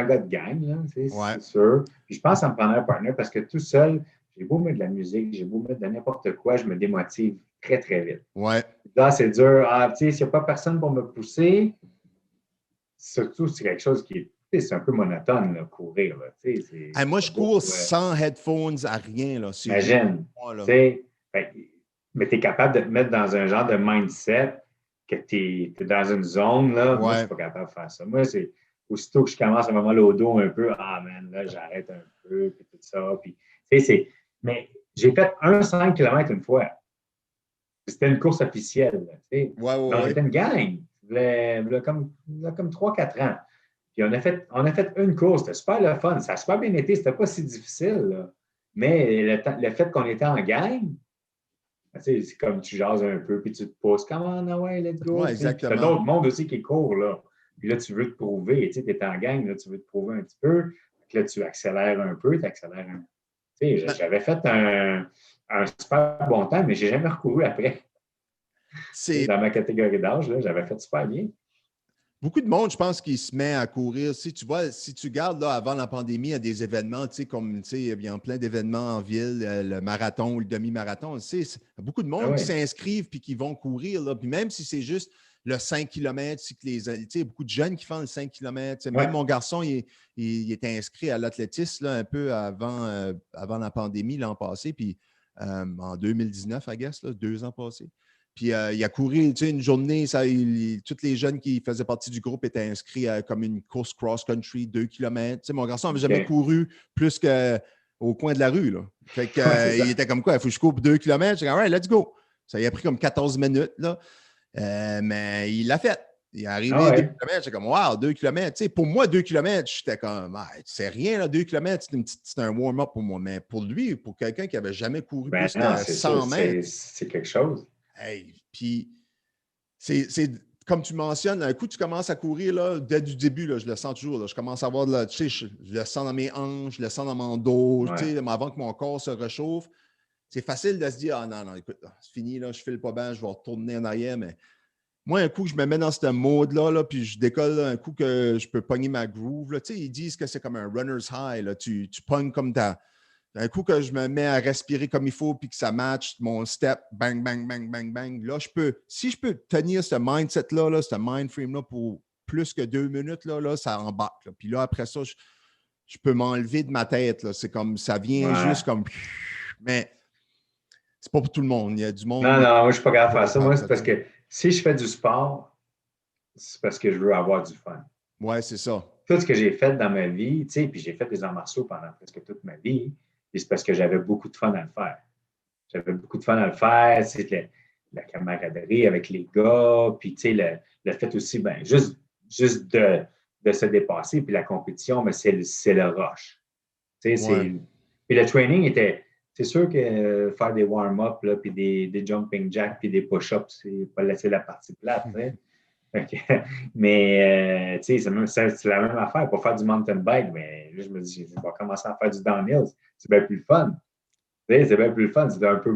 gars de gang, là, tu sais, Ouais. c'est sûr. Puis je pense que ça me prendrait un partner parce que tout seul, j'ai beau mettre de la musique, j'ai beau mettre de n'importe quoi, je me démotive très, très vite. Ouais. Là, c'est dur. Ah, tu sais, s'il n'y a pas personne pour me pousser, surtout, c'est quelque chose qui est, c'est un peu monotone, là, courir. Là, Hey, moi, je cours sans headphones à rien. Là. Imagine. Moi, là. Mais tu es capable de te mettre dans un genre de mindset que tu es dans une zone. Là. Ouais. Moi, je ne suis pas capable de faire ça. Moi, aussitôt que je commence à avoir mal au dos un peu, ah man, là, j'arrête un peu, puis tout ça. Puis, tu sais, mais j'ai fait un 5 km une fois. C'était une course officielle. Tu sais. Ouais, Mais ouais, on ouais. était une gang. Comme 3-4 ans. Puis on a fait une course. C'était super le fun. Ça a super bien été. C'était pas si difficile. Là. Mais le fait qu'on était en gang, tu sais, c'est comme tu jases un peu, puis tu te pousses. Come on, ah ouais, let's go. Ouais, Puis tu as exactement. d'autres mondes aussi qui courent. Là. Puis là, tu veux te prouver. Tu es en gang, là, tu veux te prouver un petit peu. Puis là, tu accélères un peu, tu accélères un peu. Tu sais, Ben, j'avais fait un super bon temps, mais je n'ai jamais recouru après. c'est Dans ma catégorie d'âge, j'avais fait super bien. beaucoup de monde, je pense, qui se met à courir. Si tu vois, si tu gardes là, avant la pandémie, il y a des événements, tu sais, comme tu sais, il y a plein d'événements en ville, le marathon ou le demi-marathon. Tu sais, il y a beaucoup de Ah monde qui ouais. s'inscrivent puis qui vont courir. Là. Puis même si c'est juste le 5 km, tu sais, il y a beaucoup de jeunes qui font le 5 km. Tu sais, Ouais. même mon garçon, il était inscrit à l'athlétisme un peu avant la pandémie l'an passé, puis en 2019, I guess, là, 2 ans passés. Puis il a couru une journée, tous les jeunes qui faisaient partie du groupe étaient inscrits à comme une course cross-country, 2 km. Mon garçon n'avait jamais couru plus qu'au coin de la rue. Là. Fait que, il était comme quoi, il faut que je cours 2 km. J'ai dit, all right, let's go. Ça y a pris comme 14 minutes. Là. Mais il l'a fait. Il est arrivé 2 km, j'étais comme, wow, 2 km. Pour moi, 2 km, j'étais comme, c'est rien, là, 2 km, c'est un warm-up pour moi. Mais pour lui, pour quelqu'un qui n'avait jamais couru plus Non, que c'est 100 sûr, mètres, c'est quelque chose. hey, puis c'est comme tu mentionnes, un coup, tu commences à courir, là, dès du début, là, je le sens toujours. Là, je commence à avoir de la, tu sais, je le sens dans mes hanches, je le sens dans mon dos, tu sais, avant que mon corps se réchauffe. C'est facile de se dire, ah non, écoute, c'est fini, là, je file pas bien, je vais retourner en arrière, mais moi, un coup, je me mets dans ce mode-là, là, puis je décolle, là, un coup que je peux pogner ma groove. Là. Tu sais, ils disent que c'est comme un runner's high. Là. Tu pognes comme un coup que je me mets à respirer comme il faut, puis que ça match mon step, bang, bang, bang, bang, bang. Là, si je peux tenir ce mindset-là, là, ce mind frame-là pour plus que 2 minutes, là, ça embarque. Là. Puis là, après ça, je peux m'enlever de ma tête. Là. C'est comme, ça vient juste comme... Mais c'est pas pour tout le monde. Il y a du monde... Non, moi, je ne suis pas capable de faire ça. Moi, capable c'est de parce que si je fais du sport, c'est parce que je veux avoir du fun. Ouais, c'est ça. Tout ce que j'ai fait dans ma vie, tu sais, puis j'ai fait des arts martiaux pendant presque toute ma vie, et c'est parce que j'avais beaucoup de fun à le faire. J'avais beaucoup de fun à le faire, c'est la camaraderie avec les gars, puis tu sais, le fait aussi, ben, juste de se dépasser, puis la compétition, mais c'est le rush. Tu sais, Ouais. Puis le training était, c'est sûr que faire des warm-up, puis des jumping jacks, puis des push-ups, c'est pas laisser la partie plate, mais tu sais, c'est la même affaire pour faire du mountain bike, mais là, je me dis, je vais commencer à faire du downhill, c'est bien plus le fun. C'est bien plus le fun. C'est un peu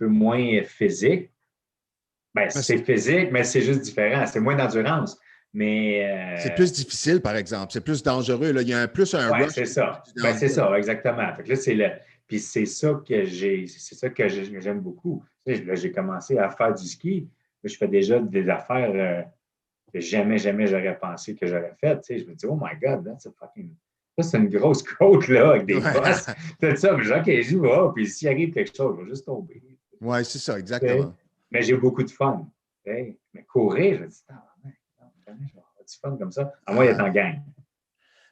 moins physique. Ben, c'est physique, mais c'est juste différent. C'est moins d'endurance. Mais. C'est plus difficile, par exemple. C'est plus dangereux. Là. Il y a plus un rush. C'est ça. Ben, c'est ça, exactement. Fait que là, Puis c'est ça que j'aime beaucoup. Là, j'ai commencé à faire du ski. Là, je fais déjà des affaires que jamais j'aurais pensé que j'aurais faites. Je me dis, oh my God, that's a fucking. Ça, c'est une grosse côte, là, avec des bosses. C'est ça, mais OK, j'y vais, puis s'il arrive quelque chose, je vais juste tomber. Oui, c'est ça, exactement. Mais j'ai beaucoup de fun. Mais courir, je me dis, jamais je vais avoir du fun comme ça. À moi, d'être en gang.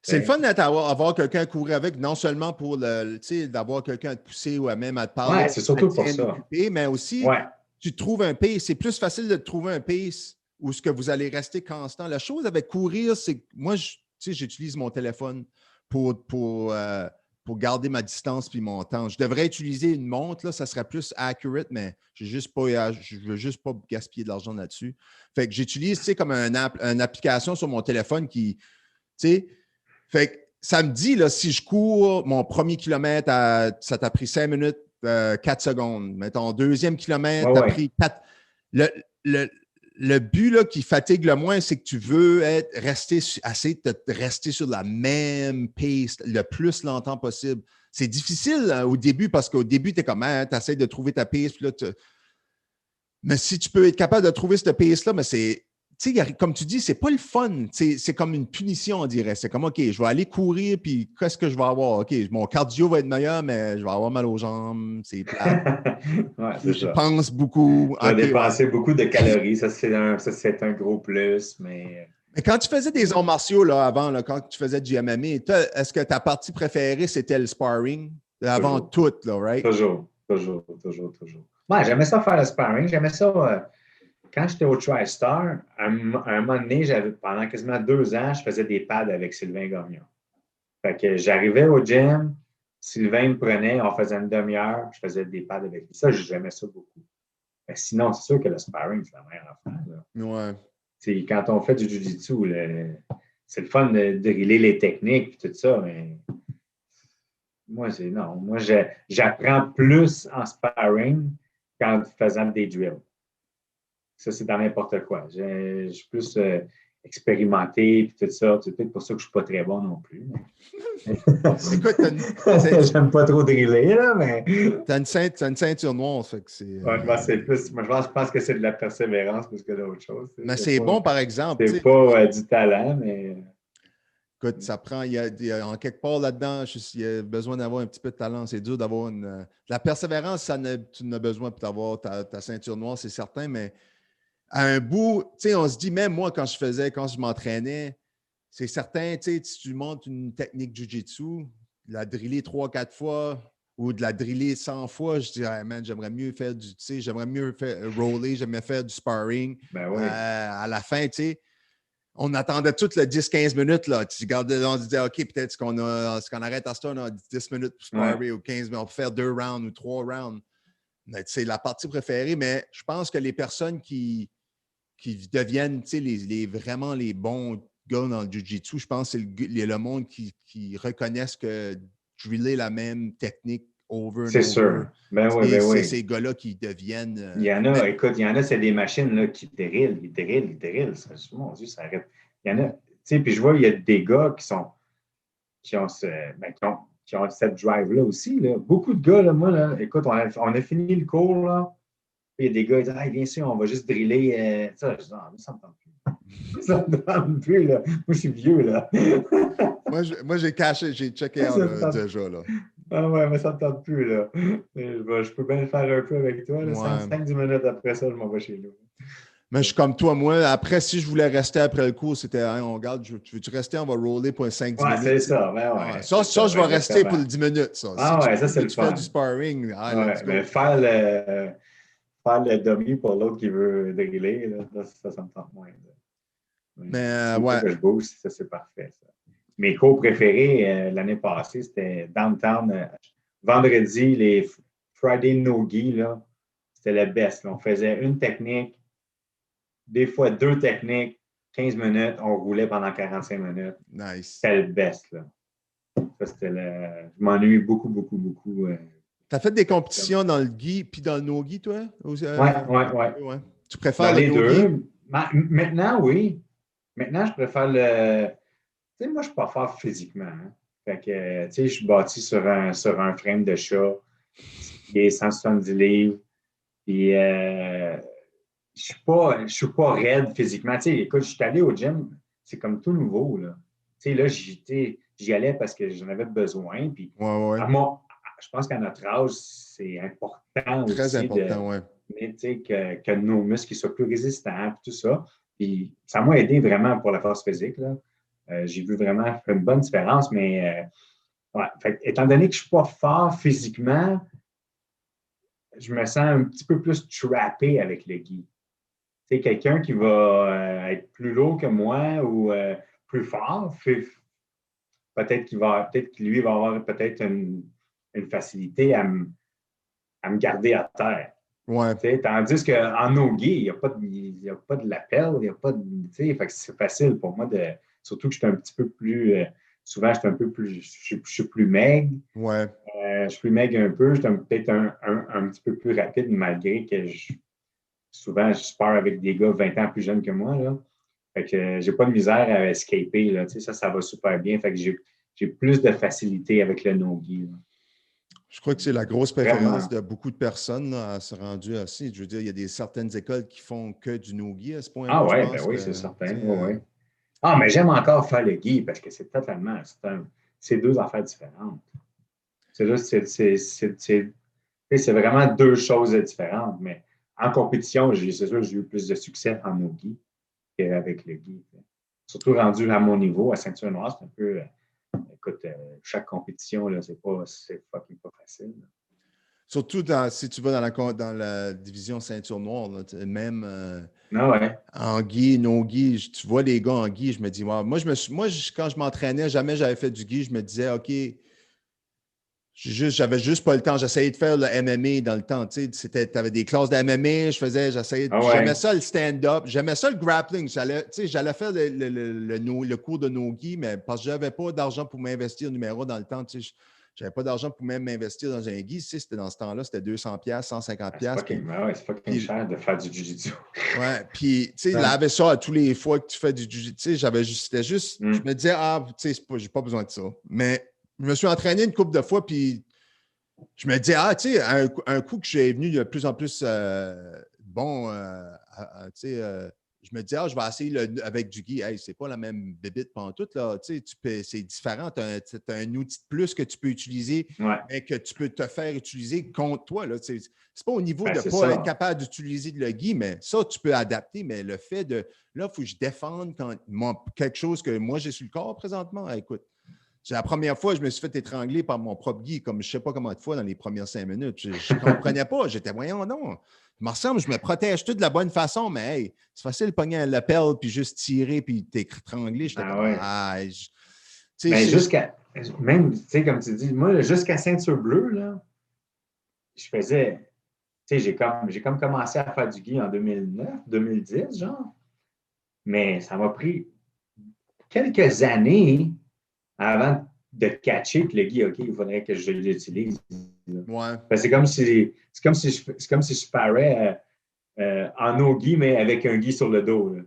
C'est le fun d'avoir quelqu'un à courir avec, non seulement pour d'avoir quelqu'un à te pousser ou même à te parler. Oui, c'est surtout pour ça. Occuper, mais aussi, tu trouves un pace. C'est plus facile de trouver un pace où ce que vous allez rester constant. La chose avec courir, c'est que moi, j'utilise mon téléphone pour garder ma distance puis mon temps. Je devrais utiliser une montre, là, ça serait plus accurate, mais je ne veux juste pas gaspiller de l'argent là-dessus. Fait que j'utilise comme une application sur mon téléphone qui, fait que ça me dit, là, si je cours mon premier kilomètre, ça t'a pris 5 minutes, 4 secondes. Mettons, deuxième kilomètre, t'as pris 4. Le but là, qui fatigue le moins, c'est que tu veux rester sur la même pace le plus longtemps possible. C'est difficile au début parce qu'au début, tu es comme, tu essaies de trouver ta pace. Puis là, mais si tu peux être capable de trouver cette pace-là, mais c'est, comme tu dis, c'est pas le fun. C'est comme une punition, on dirait. C'est comme, OK, je vais aller courir, puis qu'est-ce que je vais avoir? OK, mon cardio va être meilleur, mais je vais avoir mal aux jambes. C'est plate. Je pense beaucoup. Je vais dépenser beaucoup de calories. Ça, c'est un gros plus, mais Mais quand tu faisais des arts martiaux là, avant, là, quand tu faisais du MMA, est-ce que ta partie préférée, c'était le sparring? Avant Toujours. tout, là, right? Toujours. Toujours. Toujours. Toujours. Ouais, j'aimais ça faire le sparring. J'aimais ça. Quand j'étais au TriStar, à un moment donné, pendant quasiment 2 ans, je faisais des pads avec Sylvain Gagnon. Fait que j'arrivais au gym, Sylvain me prenait, on faisait une demi-heure, je faisais des pads avec lui. Ça, j'aimais ça beaucoup. Mais sinon, c'est sûr que le sparring, c'est la meilleure affaire. Là. Ouais. Quand on fait du jiu-jitsu, c'est le fun de driller les techniques et tout ça, mais moi, c'est non. Moi, j'apprends plus en sparring qu'en faisant des drills. Ça, c'est dans n'importe quoi. Je suis plus expérimenté et tout ça. C'est peut-être pour ça que je ne suis pas très bon non plus. Écoute, j'aime pas trop driller, là, mais. T'as une ceinture noire, ça fait que c'est. Ouais, je pense que c'est de la persévérance plus que d'autre chose. Mais c'est bon, par exemple. C'est pas du talent, mais. Écoute, ça prend. Il y a en quelque part là-dedans, il y a besoin d'avoir un petit peu de talent. C'est dur d'avoir une. La persévérance, tu en as besoin pour avoir ta ceinture noire, c'est certain, mais à un bout, tu sais, on se dit, même moi, quand je m'entraînais, c'est certain, tu sais, si tu montes une technique jiu-jitsu, la driller 3-4 fois ou de la driller 100 fois, je dirais, man, j'aimerais mieux faire du, tu sais, j'aimerais mieux faire roller, j'aimerais faire du sparring. Ben oui. À la fin, tu sais, on attendait tout le 10-15 minutes, là. Tu regardais, on se disait, OK, peut-être qu'on arrête à ce temps, on a 10 minutes pour sparrer ou 15 minutes, on peut faire 2 rounds ou 3 rounds. C'est la partie préférée, mais je pense que les personnes qui deviennent vraiment les bons gars dans le jiu-jitsu, je pense que c'est le monde qui reconnaissent que driller la même technique over and over. C'est sûr. Ben oui, ben oui. C'est ces gars-là qui deviennent. Il y en a, écoute, il y en a, c'est des machines là, qui drillent, ils drillent. Ça, mon Dieu, ça arrête. Il y en a, tu sais, puis je vois, il y a des gars qui ont cette drive-là aussi. Là. Beaucoup de gars, là, moi, là, écoute, on a fini le cours, là. Puis il y a des gars, ils disent, viens ici, on va juste driller. Ça, je dis, ça me tente plus. Ça me tente plus, là. Moi, je suis vieux, là. moi, j'ai checké déjà, là. Ah ouais, mais ça me tente plus, là. Je peux bien le faire un peu avec toi. Là. 5-10 minutes après ça, je m'en vais chez nous. Mais je suis comme toi, moi. Après, si je voulais rester après le cours, c'était, hein, on regarde, veux-tu rester? On va roller pour 5-10 minutes. C'est ça, ben ouais. Ça, je vais rester pour les 10 minutes, ça. Ça, c'est le fun. Faire du sparring. Mais faire le dummy pour l'autre qui veut driller, là, ça me tente moins. Mais ouais. Que je bouge, ça, c'est parfait, ça. Mes cours préférés l'année passée, c'était Downtown. Vendredi, les Friday No-Gi, là, c'était le best. Là. On faisait une technique, des fois 2 techniques, 15 minutes, on roulait pendant 45 minutes. Nice. C'était le best. Là. Ça, c'était je m'ennuie beaucoup. Tu as fait des compétitions dans le gi puis dans le no-gi, toi? Ouais. Tu préfères les deux? Maintenant, oui. Maintenant, je préfère le. Tu sais, moi, je ne suis pas fort physiquement. Hein. Fait que, tu sais, je suis bâti sur un frame de chat qui est 170 livres. Puis, je ne suis pas raide physiquement. Tu sais, écoute, je suis allé au gym, c'est comme tout nouveau, là. Tu sais, là, j'y allais parce que j'en avais besoin. Puis, je pense qu'à notre âge, c'est important aussi. Très important, oui. Mais, tu sais, que nos muscles soient plus résistants, tout ça. Puis, ça m'a aidé vraiment pour la force physique, là. J'ai vu vraiment une bonne différence, mais fait, étant donné que je ne suis pas fort physiquement, je me sens un petit peu plus trappé avec le gi. Tu sais, quelqu'un qui va être plus lourd que moi ou plus fort, peut-être que lui va avoir peut-être une facilité à me garder à terre. Ouais. Tandis qu'en no-gi, il n'y a pas de l'appel, il n'y a pas de. Fait que c'est facile pour moi de. Surtout que je suis un petit peu plus. Souvent, je suis plus maigre. Ouais. Je suis plus maigre un peu. Je suis peut-être un petit peu plus rapide, malgré que souvent, je pars avec des gars 20 ans plus jeunes que moi. Là. Fait que j'ai pas de misère à escaper. Là. Ça va super bien. Fait que j'ai plus de facilité avec le no-gi. Là. Je crois que c'est la grosse préférence de beaucoup de personnes là, à se rendre aussi. Je veux dire, il y a certaines écoles qui font que du no-gi à ce point-là. Ah ouais, ben oui, c'est certain. Ouais. Ah, mais j'aime encore faire le gi parce que c'est totalement. C'est 2 affaires différentes. C'est vraiment 2 choses différentes. Mais en compétition, c'est sûr que j'ai eu plus de succès en no-gi qu'avec le gi. surtout rendu à mon niveau, à ceinture noire, c'est un peu, écoute, chaque compétition, là, c'est fucking pas facile. Là. Surtout si tu vas dans la division ceinture noire, là, même Ah ouais. en gi, no gi, tu vois les gars en gi, je me dis, wow. Quand je m'entraînais, jamais j'avais fait du gi, je me disais, OK, j'avais juste pas le temps. J'essayais de faire le MMA dans le temps. Tu avais des classes de MMA, j'aimais Ouais. ça le stand-up, j'aimais ça le grappling. J'allais faire le cours de no-gi, mais parce que j'avais pas d'argent pour m'investir numéro dans le temps. J'avais pas d'argent pour même m'investir dans un gi. C'était dans ce temps-là, c'était 200$, 150$. C'est fucking cher de faire du jiu-jitsu. Ouais, puis, tu sais, laver ça à tous les fois que tu fais du jiu-jitsu, c'était juste, je me disais, tu sais, j'ai pas besoin de ça. Mais je me suis entraîné une couple de fois, puis je me disais, tu sais, un coup que j'ai venu de plus en plus bon, tu sais, je me disais, je vais essayer avec du gi. Hey, c'est pas la même bébite pantoute, là. Tu sais, c'est différent. Tu as un outil de plus que tu peux utiliser, mais que tu peux te faire utiliser contre toi, là. C'est pas au niveau de ne pas être capable d'utiliser le gi, mais ça, tu peux adapter. Mais le fait de, là, il faut que je défende quelque chose que moi, j'ai sur le corps présentement. Écoute, c'est la première fois que je me suis fait étrangler par mon propre gi, comme je ne sais pas comment de fois dans les premières 5 minutes. Je ne comprenais pas. J'étais, voyons non. Il me ressemble, je me protège tout de la bonne façon, mais hey, c'est facile de pogner un lapel puis juste tirer puis t'étrangler. J'étais mais jusqu'à, même, tu sais, comme tu dis, moi, jusqu'à ceinture bleue, là, je faisais, tu sais, j'ai comme commencé à faire du gi en 2009, 2010, genre. Mais ça m'a pris quelques années avant de catcher que le gi, OK, il faudrait que je l'utilise. Ouais. C'est comme si je parais en no-gi, mais avec un gi sur le dos. Là.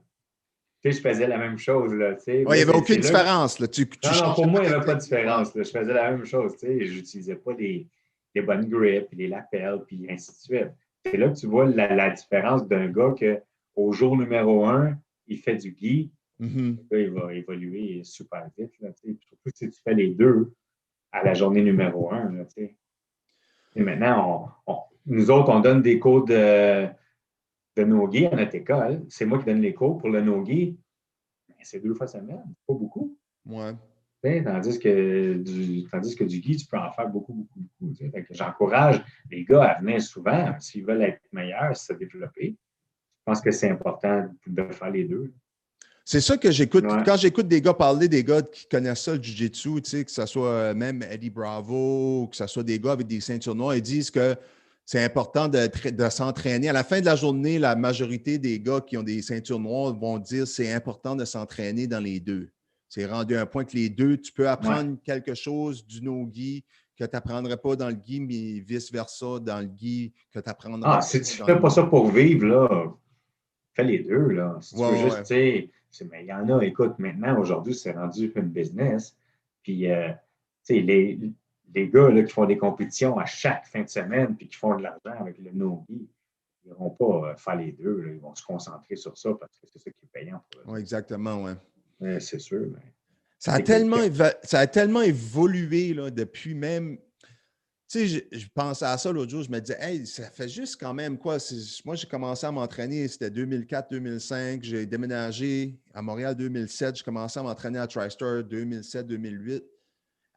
Tu sais, je faisais la même chose. Là, il n'y avait aucune différence. Là. Non, pour moi, il n'y avait pas de différence. Là. Je faisais la même chose. Tu sais, je n'utilisais pas les bonnes grips, les lapels, puis ainsi de suite. C'est là que tu vois la différence d'un gars qu'au jour numéro 1, il fait du gi. Le gars, il va évoluer super vite. Là, surtout si tu fais les deux à la journée numéro 1. Là, et maintenant, nous autres, on donne des cours de no-gi à notre école. C'est moi qui donne les cours pour le no-gi. C'est 2 fois semaine, pas beaucoup. Ouais. Tandis que du gi, tu peux en faire beaucoup, beaucoup, beaucoup. J'encourage les gars à venir souvent s'ils veulent être meilleurs, se développer. Je pense que c'est important de faire les deux. C'est ça que j'écoute. Ouais. Quand j'écoute des gars parler, des gars qui connaissent ça, le jiu-jitsu, que ce soit même Eddie Bravo, que ce soit des gars avec des ceintures noires, ils disent que c'est important de s'entraîner. À la fin de la journée, la majorité des gars qui ont des ceintures noires vont dire que c'est important de s'entraîner dans les deux. C'est rendu un point que les deux, tu peux apprendre quelque chose du no-gi que tu n'apprendrais pas dans le gi, mais vice-versa dans le gi que tu apprendras. Si tu ne fais pas ça pour vivre, là, fais les deux. Là. Si tu veux juste, tu sais, mais il y en a, écoute, maintenant, aujourd'hui, c'est rendu une business. Puis, tu sais, les gars là, qui font des compétitions à chaque fin de semaine puis qui font de l'argent avec le no-gi, ils ne vont pas faire les deux. Là. Ils vont se concentrer sur ça parce que c'est ça qui est payant pour eux. Oui, exactement, oui. C'est sûr. Mais ça a tellement évolué là, depuis même. Tu sais, je pensais à ça l'autre jour, je me disais, hey, ça fait juste quand même quoi? Moi, j'ai commencé à m'entraîner, c'était 2004-2005, j'ai déménagé à Montréal 2007, j'ai commencé à m'entraîner à TriStar 2007-2008.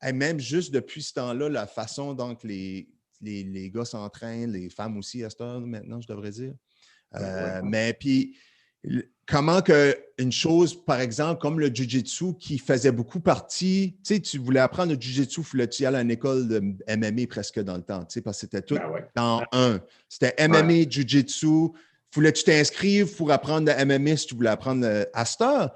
Et même juste depuis ce temps-là, la façon dont les gars s'entraînent, les femmes aussi à cette heure maintenant, je devrais dire. Mais puis, comment une chose, par exemple, comme le jiu-jitsu qui faisait beaucoup partie, tu sais, tu voulais apprendre le jiu-jitsu, tu y aller à une école de MMA presque dans le temps, tu sais, parce que c'était tout dans un. C'était MMA, jiu-jitsu. Tu t'inscrives pour apprendre le MMA si tu voulais apprendre à cette heure.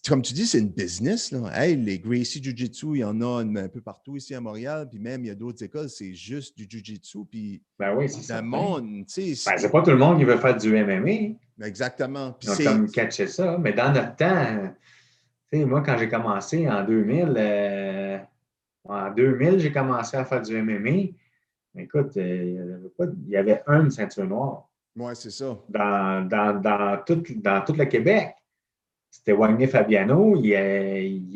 Comme tu dis, c'est une business. Là. Hey, les Gracie Jiu-Jitsu, il y en a un peu partout ici à Montréal. Puis même, il y a d'autres écoles, c'est juste du Jiu-Jitsu. Puis c'est le monde, tu sais. C'est pas tout le monde qui veut faire du MMA. Exactement. Puis ils ont comme catché ça. Mais dans notre temps, tu sais, moi, quand j'ai commencé en 2000, j'ai commencé à faire du MMA. Écoute, il y avait une ceinture noire. Oui, c'est ça. Dans tout le Québec. C'était Wagner Fabiano, il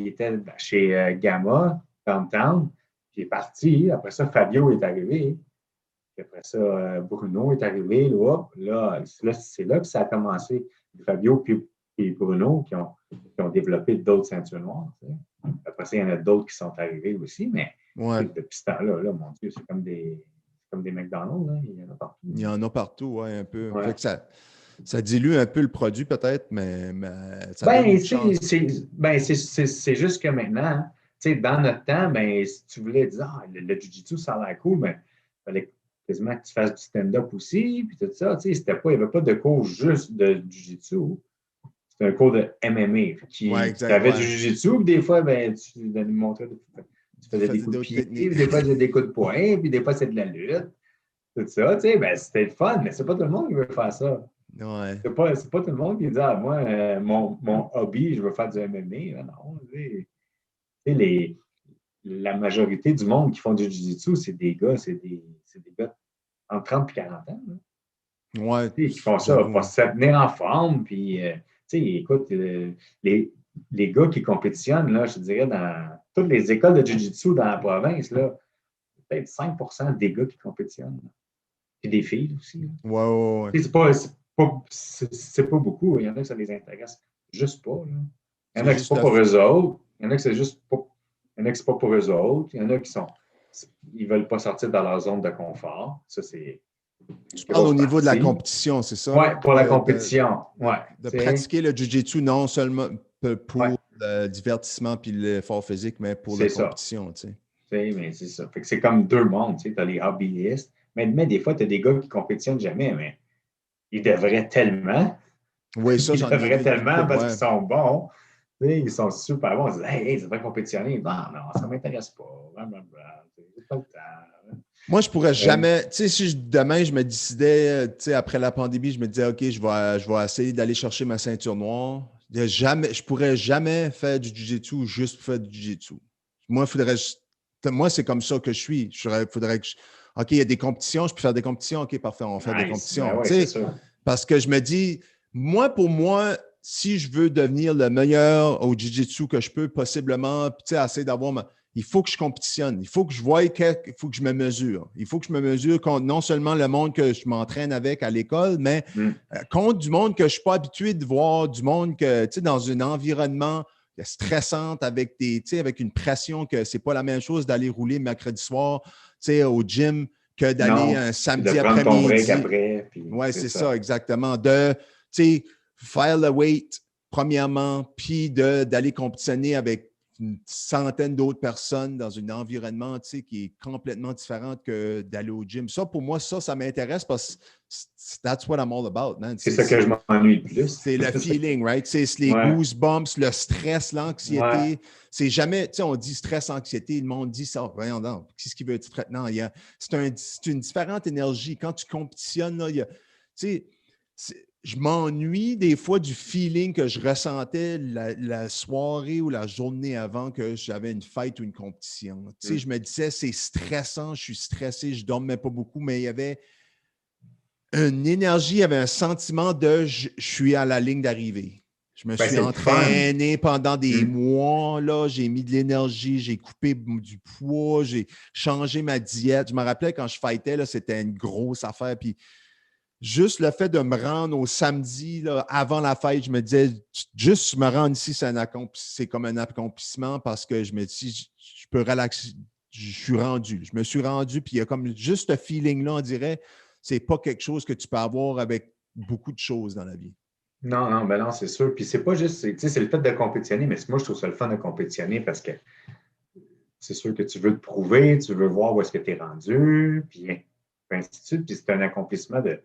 était chez Gamma, Downtown, puis il est parti. Après ça, Fabio est arrivé. Puis après ça, Bruno est arrivé. Là, c'est là que ça a commencé. Fabio, puis et Bruno qui ont développé d'autres ceintures noires. Tu sais. Après ça, il y en a d'autres qui sont arrivés aussi, mais depuis ce temps-là, là, mon Dieu, c'est comme des McDonald's. Là. Il y en a partout. Il y en a partout, oui, un peu. Ouais. Fait que ça dilue un peu le produit, peut-être, mais ça donne une chance. C'est juste que maintenant, dans notre temps, si tu voulais dire le Jiu-Jitsu, ça a l'air cool, mais il fallait quasiment que tu fasses du stand-up aussi, puis tout ça. Il n'y avait pas de cours juste de Jiu-Jitsu. C'était un cours de MMA. Tu avais du Jiu-Jitsu, puis des fois, tu montrais, tu faisais des coups de pied, puis des fois, c'était des coups de poing, puis des fois, c'est de la lutte. Tout ça, c'était le fun, mais c'est pas tout le monde qui veut faire ça. Ouais. C'est pas tout le monde qui dit moi, mon hobby, je veux faire du MMA. Non, la majorité du monde qui font du Jiu-Jitsu, c'est des gars entre 30 et 40 ans. Là. Ouais. Qui font ça pour se tenir en forme. Puis, écoute, les gars qui compétitionnent, là, je dirais, dans toutes les écoles de Jiu-Jitsu dans la province, là, peut-être 5 des gars qui compétitionnent. Et des filles aussi. Ouais. C'est pas beaucoup. Il y en a que ça les intéresse juste pas. Là. Il y en a qui c'est pas pour eux autres. Il y en a que c'est juste pas. Il y en a qui c'est pas pour eux autres. Il y en a qui ils veulent pas sortir dans leur zone de confort. Ça, c'est. Tu parles au niveau de la compétition, c'est ça? Oui, pour la compétition. De pratiquer le Jiu-Jitsu non seulement pour le divertissement et l'effort physique, mais pour la compétition. Mais c'est ça. Fait que c'est comme deux mondes. Tu as les hobbyistes. Mais des fois, tu as des gars qui compétitionnent jamais, mais ils devraient tellement. Oui, ça, j'en ai vu. Ils devraient tellement parce qu'ils sont bons. Ils sont super bons. Ils disent hey, ça devrait compétitionner. Non, ça ne m'intéresse pas. J'ai pas le temps. Moi, je pourrais jamais. Tu sais, si demain, je me décidais, après la pandémie, je me disais, OK, je vais essayer d'aller chercher ma ceinture noire. Je pourrais jamais faire du Jiu-Jitsu ou juste faire du Jiu-Jitsu. Moi, c'est comme ça que je suis. Faudrait que OK, il y a des compétitions, je peux faire des compétitions. OK, parfait, on va faire des compétitions. Parce que je me dis, pour moi, si je veux devenir le meilleur au Jiu-Jitsu que je peux, possiblement, essayer d'avoir il faut que je compétitionne. Il faut que je voie il faut que je me mesure. Il faut que je me mesure contre non seulement le monde que je m'entraîne avec à l'école, mais contre du monde que je ne suis pas habitué de voir, du monde que, dans un environnement stressant avec une pression que c'est pas la même chose d'aller rouler mercredi soir au gym que d'aller un samedi après-midi. Oui, c'est ça, exactement. De faire le weight, premièrement, puis d'aller compétitionner avec une centaine d'autres personnes dans un environnement qui est complètement différent que d'aller au gym. Ça, pour moi, ça m'intéresse parce que that's what I'm all about, man. C'est ça que je m'ennuie le plus. C'est le feeling, right? C'est les goosebumps, le stress, l'anxiété. Ouais. C'est jamais, on dit stress, anxiété, le monde dit ça. Voyons donc, qu'est-ce qu'il veut dire? Non, c'est une différente énergie. Quand tu compétitionnes, là, je m'ennuie des fois du feeling que je ressentais la soirée ou la journée avant que j'avais une fête ou une compétition. Je me disais, c'est stressant, je suis stressé, je ne dormais pas beaucoup, mais il y avait une énergie, il y avait un sentiment de je suis à la ligne d'arrivée. Je me suis entraîné pendant des mois, là, j'ai mis de l'énergie, j'ai coupé du poids, j'ai changé ma diète. Je me rappelais quand je fightais, là, c'était une grosse affaire. Puis juste le fait de me rendre au samedi, là, avant la fête, je me disais, juste me rendre ici, c'est comme un accomplissement parce que je me dis, je peux relaxer, je suis rendu. Je me suis rendu, puis il y a comme juste ce feeling-là, on dirait, c'est pas quelque chose que tu peux avoir avec beaucoup de choses dans la vie. Non, c'est sûr. Puis c'est pas juste, c'est le fait de compétitionner, mais moi, je trouve ça le fun de compétitionner parce que c'est sûr que tu veux te prouver, tu veux voir où est-ce que tu es rendu, puis ainsi de suite. Puis c'est un accomplissement de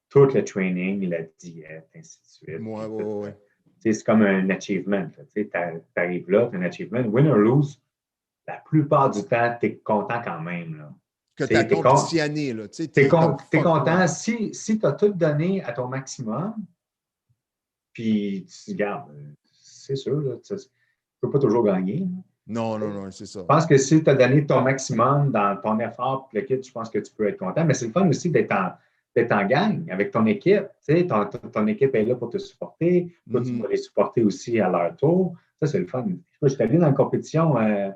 tout le training, la diète, ainsi de suite. Ouais. C'est comme un achievement. Tu arrives là, tu as un achievement. Win or lose, la plupart du temps, tu es content quand même. Là. Que tu as compétitionné. Tu es content. Si tu as tout donné à ton maximum, puis tu gardes, c'est sûr, là, tu ne peux pas toujours gagner. Là. Non, c'est ça. Je pense que si tu as donné ton maximum dans ton effort, je pense que tu peux être content. Mais c'est le fun aussi d'être en gang avec ton équipe. Tu sais, ton équipe est là pour te supporter. Toi, tu vas les supporter aussi à leur tour. Ça, c'est le fun. Je suis allé dans une compétition, je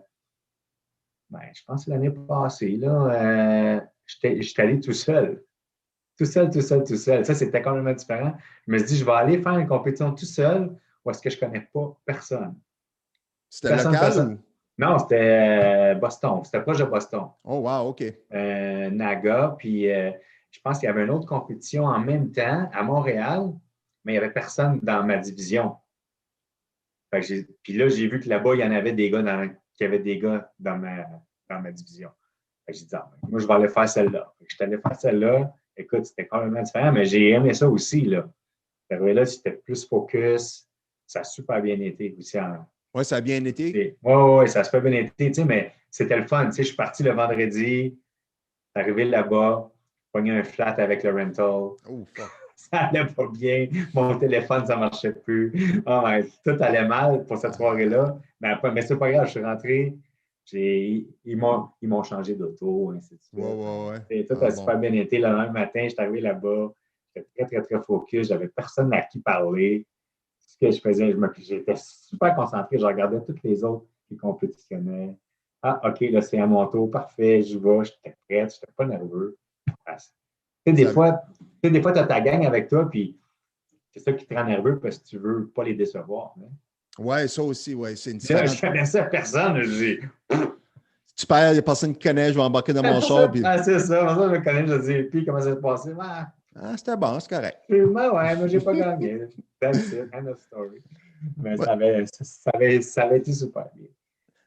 pense que l'année passée, là, j'étais allé tout seul. Tout seul. Ça, c'était complètement différent. Je me suis dit, je vais aller faire une compétition tout seul où est-ce que je ne connais pas personne. C'était local ou? Non, c'était Boston. C'était proche de Boston. Oh, wow, OK. Naga. Puis je pense qu'il y avait une autre compétition en même temps à Montréal, mais il n'y avait personne dans ma division. Puis là, j'ai vu que là-bas, il y en avait des gars qu'il y avait des gars dans ma division. J'ai dit, moi, je vais aller faire celle-là. Je suis allé faire celle-là. Écoute, c'était complètement différent, mais j'ai aimé ça aussi. Là, c'était plus focus. Ça a super bien été aussi. Oui, ça a bien été. Oui, ça a super bien été, mais c'était le fun. Je suis parti le vendredi, arrivé là-bas, pogné un flat avec le rental. Oh, fuck. Ça allait pas bien. Mon téléphone, ça ne marchait plus. Tout allait mal pour cette soirée-là. Mais c'est pas grave, je suis rentré. Ils m'ont changé d'auto, ainsi de suite. Ouais. Tout a super bien été. Le lendemain matin, je suis arrivé là-bas. J'étais très, très, très focus. J'avais personne à qui parler. Ce que je faisais, j'étais super concentré. Je regardais tous les autres qui compétitionnaient. Ah, OK, là, c'est à mon tour. Parfait, j'y vais. J'étais prête. Je n'étais pas nerveux. Des fois, tu as ta gang avec toi, puis c'est ça qui te rend nerveux parce que tu ne veux pas les décevoir. Hein? Oui, ça aussi, oui. C'est une différence. Je connaissais personne. Tu perds, il n'y a personne qui connaît, je vais embarquer dans mon char. Puis... c'est ça. Moi, je me connais, je dis, puis comment ça s'est passé? C'était bon, c'est correct. Moi, j'ai pas gagné. That's it, end of story. Mais ça avait été super bien.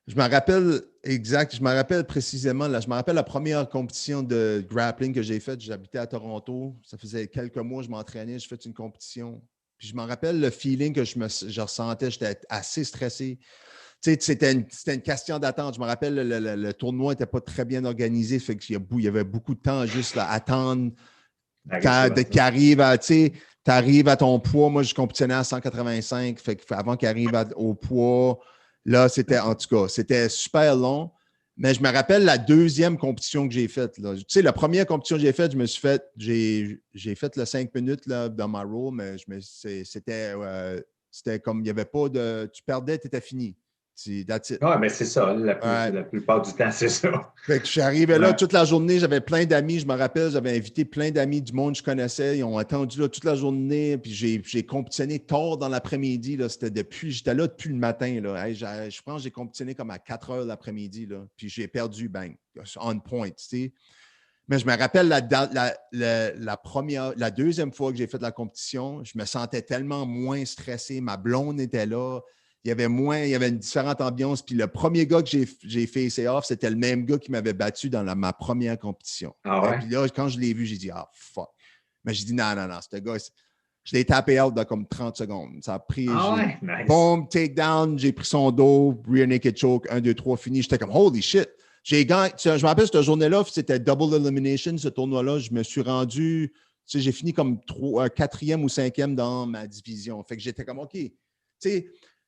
Je me rappelle exact, je me rappelle précisément, là, je me rappelle la première compétition de grappling que j'ai faite. J'habitais à Toronto. Ça faisait quelques mois, je m'entraînais, j'ai fait une compétition. Puis je me rappelle le feeling que je ressentais, j'étais assez stressé. Tu sais, c'était une question d'attente. Je me rappelle, le tournoi n'était pas très bien organisé. Fait qu'il y avait beaucoup de temps juste à attendre qu'il arrive à, tu sais, tu arrives à ton poids. Moi, je compétitionnais à 185. Fait qu'avant qu'il arrive au poids, là, en tout cas, c'était super long. Mais je me rappelle la deuxième compétition que j'ai faite. Tu sais, la première compétition que j'ai faite, j'ai fait le 5 minutes là, dans ma row, mais c'était comme, il n'y avait pas de, tu perdais, tu étais fini. Oui, mais c'est ça. La plupart du temps, c'est ça. Fait que je suis arrivé là toute la journée. J'avais plein d'amis. Je me rappelle, j'avais invité plein d'amis du monde que je connaissais. Ils ont attendu là toute la journée. Puis j'ai compétitionné tard dans l'après-midi. J'étais là depuis le matin. Là. Hey, je pense que j'ai compétitionné comme à 4 heures l'après-midi. Là. Puis j'ai perdu, bang, on point. Tu sais. Mais je me rappelle la deuxième fois que j'ai fait la compétition, je me sentais tellement moins stressé. Ma blonde était là. Il y avait une différente ambiance. Puis le premier gars que j'ai fait off, c'était le même gars qui m'avait battu dans ma première compétition. Ah ouais? Puis là, quand je l'ai vu, j'ai dit, fuck. Mais j'ai dit, non, ce gars, je l'ai tapé out de comme 30 secondes. Ça a pris, nice. Boom, takedown, j'ai pris son dos, rear naked choke, 1, 2, 3, fini. J'étais comme, holy shit. J'ai gagné. Je me rappelle, cette journée-là, c'était double elimination, ce tournoi-là. Je me suis rendu, j'ai fini comme 4e ou 5e dans ma division. Fait que j'étais comme, OK. Tu sais,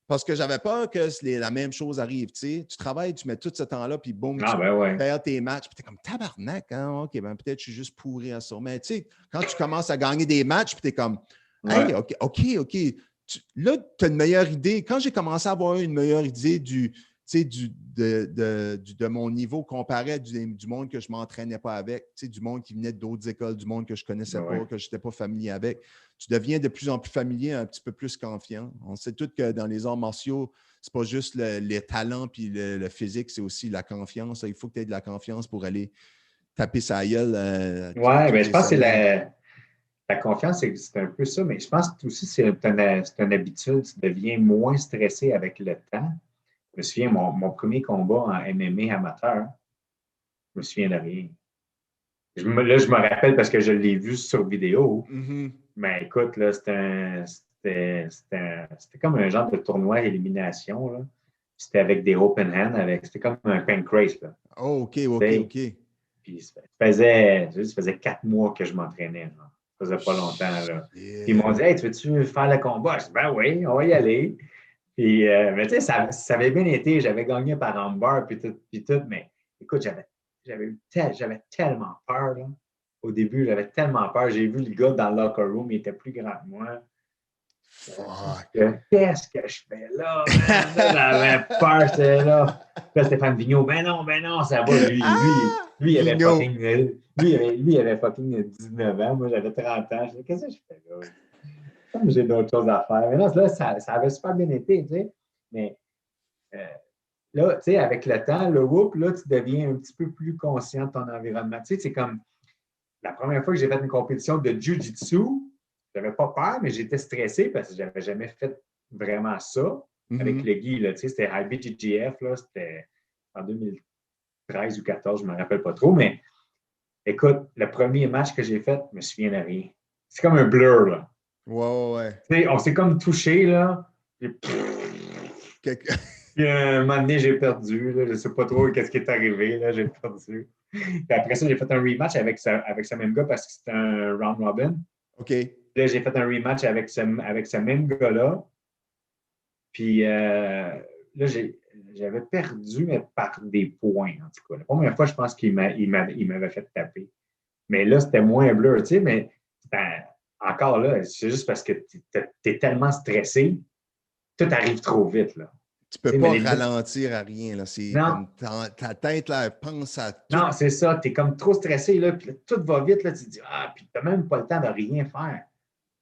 parce que j'avais peur que la même chose arrive. Tu travailles, tu mets tout ce temps-là, puis boum, tu perds tes matchs. Puis tu es comme tabarnak, hein? OK, ben peut-être que je suis juste pourri à ça. Mais tu sais, quand tu commences à gagner des matchs, puis tu es comme, hey, OK. Là, tu as une meilleure idée. Quand j'ai commencé à avoir une meilleure idée de mon niveau comparé à du monde que je ne m'entraînais pas avec, du monde qui venait d'autres écoles, du monde que je ne connaissais pas, que je n'étais pas familier avec. Tu deviens de plus en plus familier, un petit peu plus confiant. On sait tous que dans les arts martiaux, ce n'est pas juste les talents et le physique, c'est aussi la confiance. Il faut que tu aies de la confiance pour aller taper sa gueule. Mais je pense que c'est la confiance, c'est un peu ça, mais je pense que aussi c'est une habitude. Tu deviens moins stressé avec le temps. Je me souviens, mon premier combat en MMA amateur, je me souviens de rien. Je me rappelle parce que je l'ai vu sur vidéo. Mm-hmm. Mais écoute, là, c'était comme un genre de tournoi élimination. Là. C'était avec des open hands. C'était comme un pancrase. Là. Oh, OK. Puis ça faisait 4 mois que je m'entraînais. Là. Ça faisait pas longtemps. Là. Puis ils m'ont dit, hey, tu veux-tu faire le combat? Je dis, ben oui, on va y aller. Puis, mais tu sais, ça avait bien été. J'avais gagné par armbar, puis tout. Mais écoute, j'avais tellement peur. Là. Au début, j'avais tellement peur. J'ai vu le gars dans le locker room, il était plus grand que moi. Qu'est-ce que je fais là? J'avais peur, c'était là. Puis Stéphane Vigneault, ben non, ça va. Lui, il avait fucking 19 ans. Moi, j'avais 30 ans. Je disais, qu'est-ce que je fais là? Comme j'ai d'autres choses à faire. Mais non, là, ça avait super bien été, tu sais. Mais euh, là, tu sais, avec le temps, le whoop, là, tu deviens un petit peu plus conscient de ton environnement. Tu sais, c'est comme la première fois que j'ai fait une compétition de Jiu-Jitsu, j'avais pas peur, mais j'étais stressé parce que j'avais jamais fait vraiment ça avec Mhm. le Guy, là. Tu sais, c'était IBJJF, là, c'était en 2013 ou 2014, je ne me rappelle pas trop, mais écoute, le premier match que j'ai fait, je me souviens de rien. C'est comme un blur, là. Ouais, ouais, ouais. Tu sais, on s'est comme touché, là. Quelque- Puis un moment donné, j'ai perdu. Là. Je ne sais pas trop qu'est-ce qui est arrivé. Là. J'ai perdu. Puis après ça, j'ai fait un rematch avec ce même gars parce que c'était un round robin. OK. Là, j'ai fait un rematch avec ce même gars-là. Puis là, j'avais perdu, mais par des points, en tout cas. La première fois, je pense qu'il m'avait fait taper. Mais là, c'était moins bleu, tu sais, mais encore là, c'est juste parce que tu es tellement stressé, tout arrive trop vite, là. Tu Tu peux sais, mais pas ralentir à rien, là. C'est non, comme ta tête, là, elle pense à tout. non, c'est ça. Tu es comme trop stressé, là, puis là, tout va vite, là, tu te dis, ah, puis tu n'as même pas le temps de rien faire.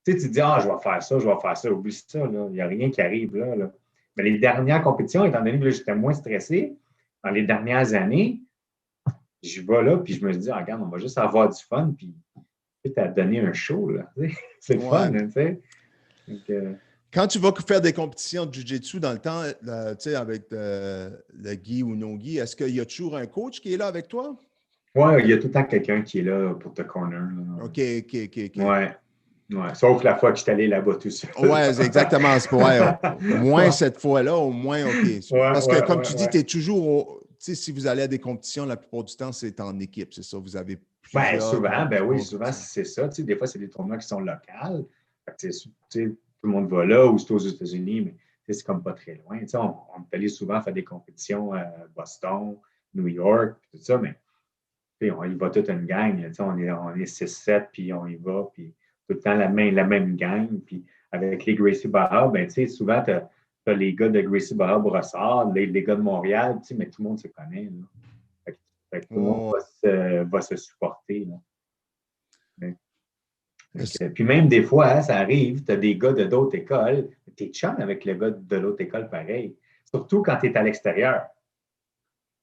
Tu sais, tu te dis, ah, je vais faire ça, je vais faire ça. Oublie ça, là. Il n'y a rien qui arrive là, là. Mais les dernières compétitions, étant donné que là, j'étais moins stressé, dans les dernières années, je vais là, puis je me dis, ah, regarde, on va juste avoir du fun, puis tu as donné un show, là. C'est le fun, Ouais. hein, tu sais. Donc, Quand tu vas faire des compétitions de Jiu-Jitsu dans le temps, tu sais, avec le Guy ou non Guy, est-ce qu'il y a toujours un coach qui est là avec toi? ouais, il y a tout le temps quelqu'un qui est là pour te corner, là. OK, OK, OK, OK. Ouais, ouais. Sauf la fois que je suis allé là-bas tout seul. Ouais, c'est exactement. C'est pour, ouais, au moins ouais, cette fois-là, au moins, OK. ouais, Parce que, comme ouais, tu dis, ouais. tu es toujours, tu sais, si vous allez à des compétitions, la plupart du temps, c'est en équipe, c'est ça. Vous avez Ben, plusieurs souvent, ben oui, souvent, compétitions. c'est ça. Tu sais, des fois, c'est des tournois qui sont locaux. Fait que, tu sais, tout le monde va là ou c'est aux États-Unis, mais tu sais, c'est comme pas très loin. Tu sais, on est allé souvent faire des compétitions à Boston, New York, tout ça, mais tu sais, on y va toute une gang. Tu sais, on est 6-7, puis on y va, puis tout le temps la même gang. Puis avec les Gracie Barra, ben, tu sais, souvent, tu as les gars de Gracie Barra Brossard, les gars de Montréal, tu sais, mais tout le monde se connaît, là. Fait que, fait que tout le monde Oh, va se supporter, là. est-ce- Puis même des fois, hein, ça arrive, tu as des gars de d'autres écoles, tu es chum avec le gars de l'autre école pareil. Surtout quand tu es à l'extérieur.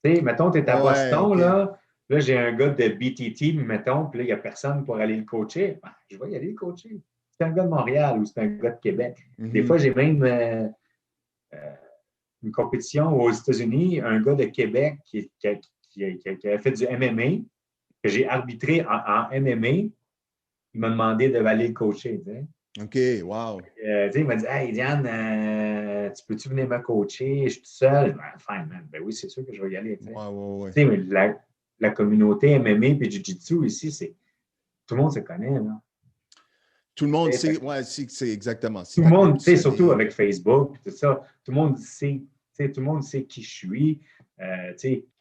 Tu sais, mettons, tu es à ouais, Boston, OK. là j'ai un gars de BTT, mettons, puis là, il n'y a personne pour aller le coacher. Ben, je vais y aller le coacher. C'est un gars de Montréal ou c'est un gars de Québec. Des fois, Mhm. j'ai même une compétition aux États-Unis, un gars de Québec qui a fait du MMA, que j'ai arbitré en MMA, il m'a demandé de aller le coacher. Tu sais. OK, wow. Il m'a dit, hey Diane, tu peux-tu venir me coacher? Je suis tout seul. Ben, fine, man. Ben oui, c'est sûr que je vais y aller. Tu Ouais, ouais, ouais. sais, mais la communauté MMA et Jiu-Jitsu ici, tout le monde se connaît. Là. Tout le monde Fait sait, ouais, c'est exactement. Si tout le ta monde, compétition surtout est. avec Facebook et tout ça, tout le monde sait, tout le monde sait qui je suis.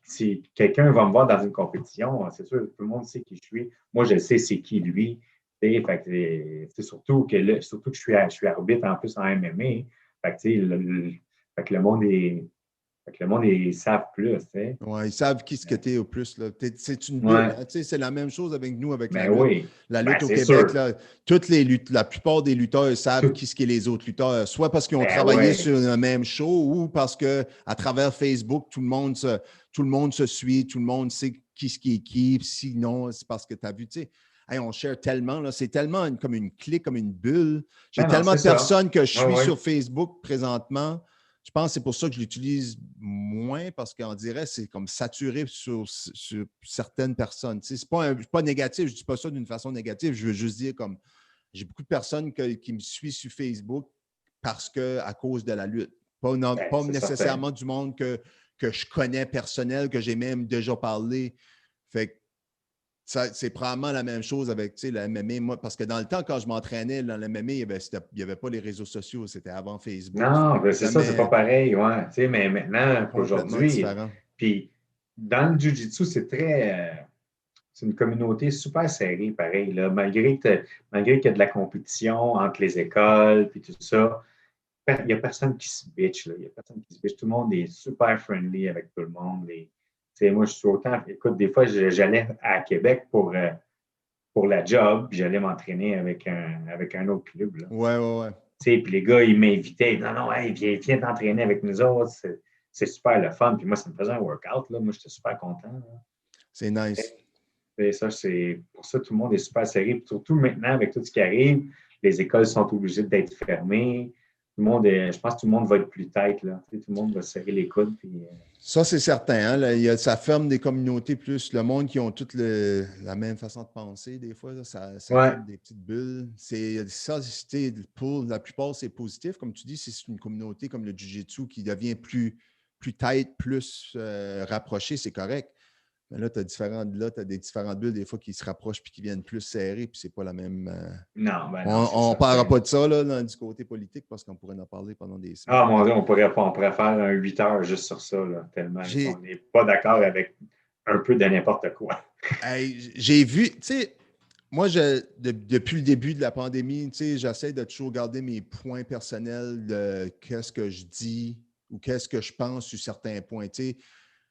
Si quelqu'un va me voir dans une compétition, c'est sûr, tout le monde sait qui je suis. Moi, je sais c'est qui lui. Fait que, surtout que je suis arbitre en plus en MMA. Fait que le monde est. Fait que le monde, ils savent plus, tu sais. Ouais, ils savent qui ce que tu es au plus. Là. C'est une bulle. Ouais. Hein. Tu sais, c'est la même chose avec nous, avec la Ben lutte. oui. La Ben, lutte au c'est Québec, sûr. là, toutes les luttes, la plupart des lutteurs savent Tout. qui ce qui est les autres lutteurs, soit parce qu'ils ont Ben travaillé ouais. sur le même show ou parce que à travers Facebook, tout le monde se suit, tout le monde sait qui ce qui est qui. Sinon, c'est parce que tu as vu, tu sais, hey, on share tellement, là, c'est tellement comme une clique, comme une bulle. J'ai Ben non, tellement c'est de ça. personnes que je Ouais, suis ouais. sur Facebook présentement. Je pense que c'est pour ça que je l'utilise moins parce qu'on dirait que c'est comme saturé sur certaines personnes. Tu sais, c'est pas négatif, je ne dis pas ça d'une façon négative. Je veux juste dire comme j'ai beaucoup de personnes qui me suivent sur Facebook à cause de la lutte. Pas, Ben, pas c'est certain. nécessairement du monde que je connais personnel, que j'ai même déjà parlé. Fait que c'est probablement la même chose avec le MMA. Moi, parce que dans le temps, quand je m'entraînais dans le MMA, il n'y avait pas les réseaux sociaux. C'était avant Facebook. Non, ben, C'était c'est ça, c'est pas jamais pareil, ouais. Tu sais, mais maintenant, complètement aujourd'hui, différent. puis dans le Jiu-Jitsu, c'est une communauté super serrée, pareil, là. Malgré qu'il y a de la compétition entre les écoles, puis tout ça, il n'y a personne qui se bitch, là. Il n'y a personne qui se bitch. Tout le monde est super friendly avec tout le monde. Tu sais, moi, je suis autant. Écoute, des fois, j'allais à Québec pour la job, puis j'allais m'entraîner avec un autre club. Là. Ouais. Puis les gars, ils m'invitaient. Non, hey, viens t'entraîner avec nous autres. C'est super le fun. Puis moi, ça me faisait un workout. Là. Moi, j'étais super content. Là. C'est nice. Et ça, c'est pour ça tout le monde est super serré. Puis surtout maintenant, avec tout ce qui arrive, les écoles sont obligées d'être fermées. Je pense que tout le monde va être plus tête. Là. Tout le monde va serrer les coudes. Puis, Ça, c'est certain. Hein? Ça ferme des communautés plus. Le monde qui ont toutes la même façon de penser, des fois, là, ça ferme des petites bulles. Pour la plupart, c'est positif. Comme tu dis, c'est une communauté comme le Jiu-Jitsu qui devient plus tight, plus rapprochée, c'est correct. Mais là, tu as des différentes bulles, des fois, qui se rapprochent puis qui viennent plus serrées, puis c'est pas la même. Non, on ne parlera pas de ça là, du côté politique parce qu'on pourrait en parler pendant des semaines. Ah, mon Dieu, on pourrait faire un 8 heures juste sur ça, là, tellement on n'est pas d'accord avec un peu de n'importe quoi. J'ai vu, tu sais, moi, depuis le début de la pandémie, tu sais, j'essaie de toujours garder mes points personnels de qu'est-ce que je dis ou qu'est-ce que je pense sur certains points. Tu sais,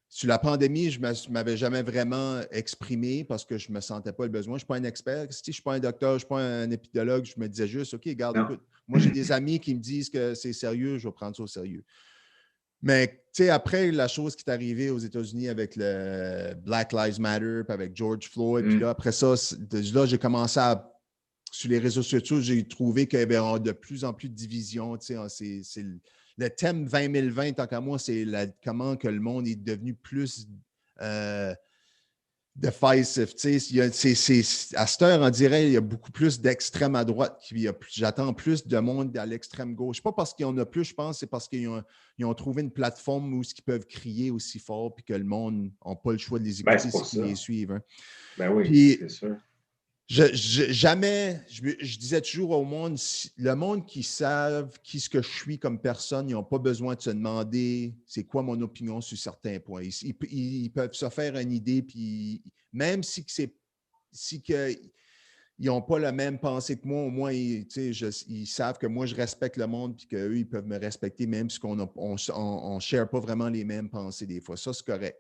sur la pandémie, je ne m'avais jamais vraiment exprimé parce que je ne me sentais pas le besoin. Je ne suis pas un expert, je ne suis pas un docteur, je ne suis pas un épidémiologue. Je me disais juste, OK, garde, écoute, moi, j'ai des amis qui me disent que c'est sérieux, je vais prendre ça au sérieux. Mais, tu sais, après la chose qui est arrivée aux États-Unis avec le Black Lives Matter, puis avec George Floyd, puis là, après ça, là, j'ai commencé à, sur les réseaux sociaux, j'ai trouvé qu'il y avait de plus en plus de divisions. Tu sais, c'est le thème 2020, tant qu'à moi, c'est comment que le monde est devenu plus divisive. Tu sais, à cette heure, on dirait il y a beaucoup plus d'extrême à droite. J'attends plus de monde à l'extrême gauche. Pas parce qu'il y en a plus, je pense, c'est parce qu'ils ont trouvé une plateforme où ils peuvent crier aussi fort puis que le monde n'a pas le choix de les écouter s'ils les suivent. Hein. Ben oui, c'est sûr. Je disais toujours au monde, le monde qui savent ce que je suis comme personne, ils n'ont pas besoin de se demander c'est quoi mon opinion sur certains points. Ils peuvent se faire une idée, puis même si ils n'ont pas la même pensée que moi, au moins, ils savent que moi, je respecte le monde, puis qu'eux, ils peuvent me respecter, même si on ne share pas vraiment les mêmes pensées des fois. Ça, c'est correct.